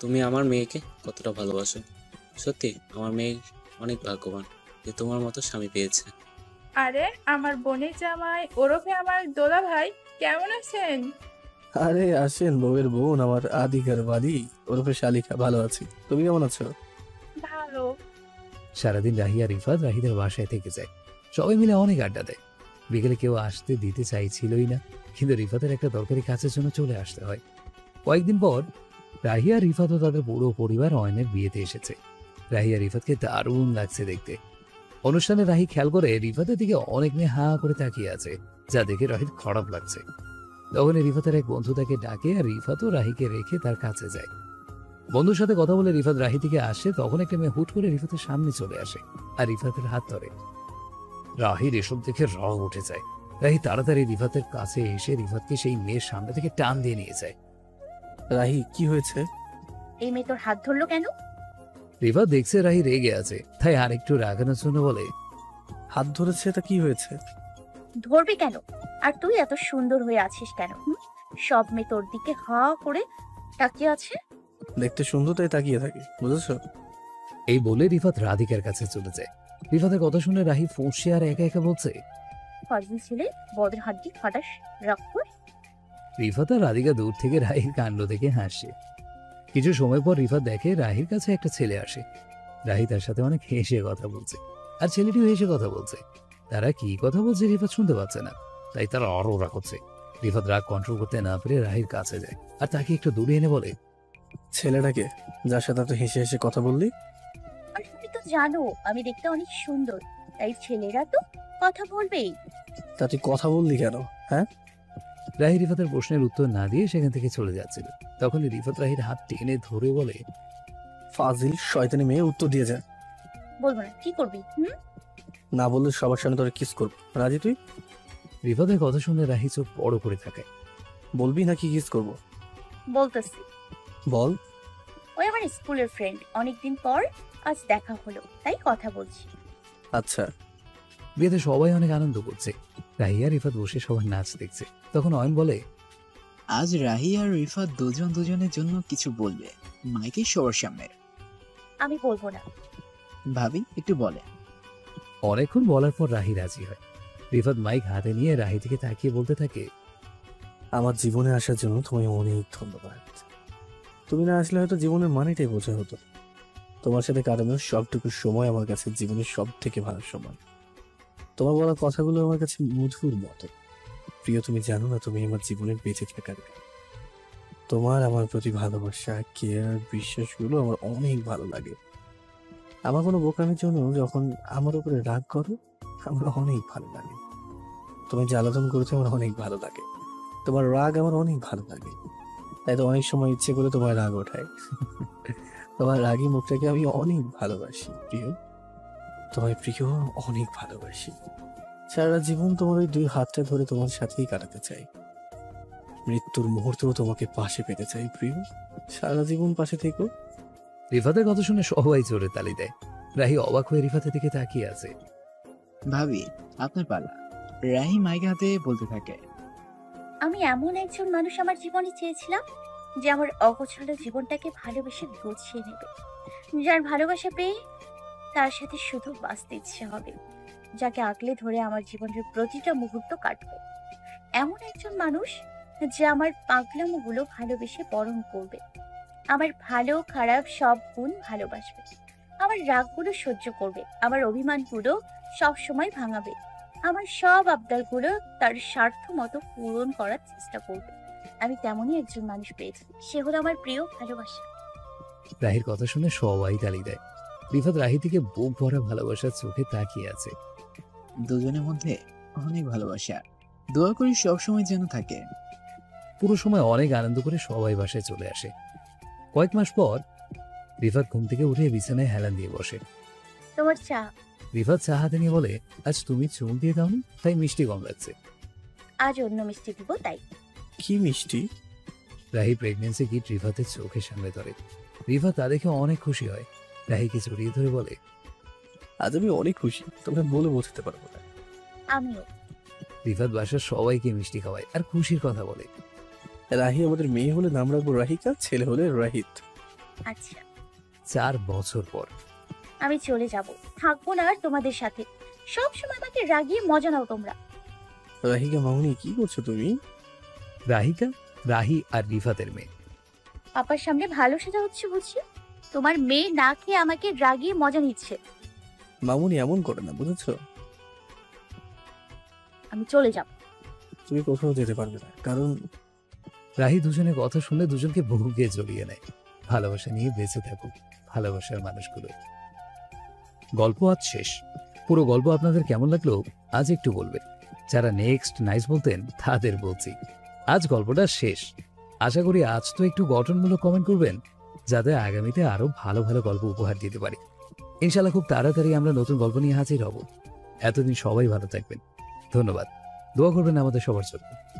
তুমি আমার মেয়েকে কতটা ভালোবাসো। সত্যি আমার মেয়ে অনেক ভাগ্যবান যে তোমার মতো স্বামী পেয়েছে। আরে আমার বোনের জামাই ওরফে আমার দোলা ভাই, কেমন আছেন? আরে আসেন, বউয়ের বোন আমার আদিকার বাড়ি ওরফে শালিকা। ভালো আছি, তুমি কেমন আছো? ভালো। সারাদিন রাহি আর রিফাত রাহিদের বাসায় থেকে যায়, সবাই মিলে অনেক আড্ডা দেয়। বিকেলে কেউ আসতে দিতে চাইছিলই না, কিন্তু রিফাতের একটা দরকারি কাজের জন্য চলে আসতে হয়। কয়েকদিন পর রাহি আর রিফাত ও তাদের পুরো পরিবার অয়নের বিয়েতে এসেছে। রাহি আর রিফাতকে দারুণ লাগছে দেখতে। অনুষ্ঠানে রাহি খেয়াল করে রিফাতের দিকে অনেক মেয়ে হা করে তাকিয়ে আছে, যা দেখে রাহির খারাপ লাগছে। তখন রিফাতের এক বন্ধু তাকে ডাকে আর রিফাত ও রাহিকে রেখে তার কাছে যায়। বন্ধুর সাথে কথা বলে রিফাত রাহি থেকে আসে, তখন একটা মেয়ে হুট করে রিফাতের সামনে চলে আসে আর রিফাতের হাত ধরে। রাহির এসব দেখে রাগ উঠে যায়। রাহি তাড়াতাড়ি রিফাতের কাছে এসে রিফাতকে সেই মেয়ের সামনে থেকে টান দিয়ে নিয়ে যায়। রাহি, কি হয়েছে? এই মেয়ে তোর হাত ধরলো কেন? রিফাত দেখছে রাহি রেগে আছে, তাই আরেকটু রাগানোর জন্য বলে, হাত ধরেছে, তা কি হয়েছে? ধরবে কেন? আর তুই এত সুন্দর হয়ে আছিস কেন? সব মেয়ে তোর দিকে হা করে তাকিয়ে আছে। দেখতে সুন্দর তাই তাকিয়ে থাকে, বুঝেছো? এই বলে রিফাত রাধিকার কাছে চলে যায়। রিফাতের কথা শুনে রাহি ফোঁসে আর একা একা বলছে, ফাজিল ছেলে, বদের হাড্ডি ফাটাস রাগ কর। রিফাত আর রাধিকা দূর থেকে রাহির কাণ্ড দেখে হাসে। কিছু সময় পর রিফাত দেখে রাহির কাছে একটা ছেলে আসে। রাহি তার সাথে অনেক হেসে কথা বলছে, আর ছেলেটিও হেসে কথা বলছে। তারা কি কথা বলছে রিফাত শুনতে পাচ্ছে না, তাই তারা আরো রাগ হচ্ছে। রিফাত রাগ কন্ট্রোল করতে না পেরে রাহির কাছে যায় আর তাকে একটু দূরে এনে বলে, ছেলেটাকে যার সাথে এত হেসে হেসে কথা বললি? আর তুমি তো জানো আমি দেখতে অনেক সুন্দর, তাই ছেলেরা তো কথা বলবেই। তা তুই কথা বললি কেন? হ্যাঁ? রাহি রিফাতের প্রশ্নের উত্তর না দিয়ে সেখান থেকে চলে যাচ্ছিল। তখন রিফাত রাহির হাত টেনে ধরে বলে, ফাজিল শয়তানি মেয়ে, উত্তর দিয়ে যা। বলবো না, কি করবি? না বললে সবার সামনে তোরে কিস করবো। রাজি তুই? রিফাতের কথা শুনে রাহি চোখ বড় করে থাকে। বলবি নাকি কিস করবো? বলতেছি। বল। ওই আমার স্কুলের ফ্রেন্ড, অনেকদিন পর আজ দেখা হলো, তাই কথা বলছি। আচ্ছা। বিয়েতে সবাই অনেক আনন্দ করছে। রাহি আর রিফাত বসে সবার নাচ দেখছে। তখন অয়ন বলে, আজ রাহি আর রিফাত দুজন দুজনের জন্য কিছু বলবে মাইকে সবার সামনে। আমি বলবো না। ভাবি একটু বলে। অনেকক্ষণ বলার পর রাহি রাজি হয়। রিফাত মাইক হাতে নিয়ে রাহি থেকে তাকিয়ে বলতে থাকে, আমার জীবনে আসার জন্য তোমায় অনেক ধন্যবাদ। তুমি না আসলে হয়তো জীবনের মানেটাই বোঝা হতো। তোমার সাথে কাটানোর সবটুকু সময় আমার কাছে জীবনের সব থেকে ভালো সময়। তোমার বলা কথাগুলো আমার কাছে মধুর মতো। প্রিয়, তুমি জানো না তুমি আমার জীবনের বেঁচে থাকার। তোমার আমার প্রতি ভালোবাসা, কেয়ার, বিশ্বাসগুলো আমার অনেক ভালো লাগে। আমার কোনো বোকামির জন্য যখন আমার উপরে রাগ করো, আমার অনেক ভালো লাগে। তুমি জ্বালাতন করতে আমার অনেক ভালো লাগে। তোমার রাগ আমার অনেক ভালো লাগে, তাই তো অনেক সময় ইচ্ছে করে তোমার রাগ ওঠায়। তোমার রাগী মুখটাকে আমি অনেক ভালোবাসি প্রিয়। তোমায় প্রিয় অনেক ভালোবাসি। সারা জীবন তোমার ওই দুই হাতটা ধরে তোমার সাথেই কাটাতে চাই। মৃত্যুর মুহূর্তেও তোমাকে পাশে পেতে চাই প্রিয়। সারা জীবন পাশে থেকো। রিফাতের কথা শুনে সবাই জোরে তালি দেয়। রাহি অবাক হয়ে রিফাতের দিকে তাকিয়ে আছে। ভাবি আপনার পালা। রাহি মাইকে হাতে বলতে থাকে, আমি এমন একজন মানুষ আমার জীবনে চেয়েছিলাম যে আমার অগোছালো জীবনটাকে ভালোবেসে গুছিয়ে নেবে, যার ভালোবাসা পেয়ে তার সাথে শুধু বাঁচতে ইচ্ছে হবে, যাকে আঁকলে ধরে আমার জীবনের প্রতিটা মুহূর্ত কাটবে। এমন একজন মানুষ যে আমার পাগলামোগুলো ভালোবেসে বরণ করবে, আমার ভালো খারাপ সব গুণ ভালোবাসবে, আমার রাগগুলো সহ্য করবে, আমার অভিমানগুলো সবসময় ভাঙাবে, আমার সব আবদারগুলো তার স্বার্থ মতো পূরণ করার চেষ্টা করবে। আমি তেমনই একজন মানুষ পেয়েছি, সে হলো আমার প্রিয় ভালোবাসা। রাহির কথা শুনে সবাই তালি দেয়। রিফাত রাহি থেকে বুক ভরা ভালোবাসার চোখে তাকিয়ে আছে। দুজনের মধ্যে অনেক ভালোবাসা, দোয়া করি সবসময় যেন থাকে। পুরো সময় অনেক আনন্দ করে সবাই বাসায় চলে আসে। কয়েক মাস পর রিফাত ঘুম থেকে উঠে বিছানায় হেলান দিয়ে বসে। তোমার চা। রিফাত চা হাতে নিয়ে বলে, আজ তুমি চুন দিয়ে দাওনি, তাই মিষ্টি কম লাগছে। আজ অন্য মিষ্টি দিব তাই। কি মিষ্টি? রাহি প্রেগনেন্সি কিট রিফাতের চোখের সামনে ধরে। রিফাত তা দেখে অনেক খুশি হয়। রাহিকে জড়িয়ে ধরে বলে, আজ আমি অনেক খুশি, তোমরা বলে বোঝাতে পারবো না। আমিও। রিফাত বাসার সবাইকে মিষ্টি খাওয়ায় আর খুশির কথা বলে। রাহি আমাদের মেয়ে হলে নাম রাখবো রাহিকা, ছেলে হলে রাহিত। আচ্ছা। 4 বছর পর আমি চলে যাব, থাকবো না আর তোমাদের সাথে। সব সময় আমাকে রাগিয়ে মজা নাও তোমরা। রাহিকা মামুনি, কি করছো তুমি? রাহিকা রাহি আর রিফাতের মেয়ে। পাপার সামনে ভালো সাজা হচ্ছে বুঝছি। তোমার মেয়ে না খেয়ে আমাকে রাগিয়ে মজা নিচ্ছে। মামুনি এমন করে না, বুঝেছো? আমি চলে যাব। তুমি কোথাও যেতে পারবে না, কারণ রাহি দুজনের কথা শুনে দুজনকে বুকে জড়িয়ে নেয়। ভালোবাসা নিয়ে বেঁচে থাকুক ভালোবাসার মানুষগুলো। গল্প আজ শেষ। পুরো গল্প আপনাদের কেমন লাগলো আজ একটু বলবেন। যারা নেক্সট নাইস বলতেন তাদের বলছি, আজ গল্পটা শেষ। আশা করি আজ তো একটু গঠনমূলক কমেন্ট করবেন। যাতে আগামীতে আরো ভালো ভালো গল্প উপহার দিতে পারি। ইনশাল্লাহ খুব তাড়াতাড়ি আমরা নতুন গল্প নিয়ে হাজির হব। এতদিন সবাই ভালো থাকবেন। ধন্যবাদ। দোয়া করবেন আমাদের সবার জন্য।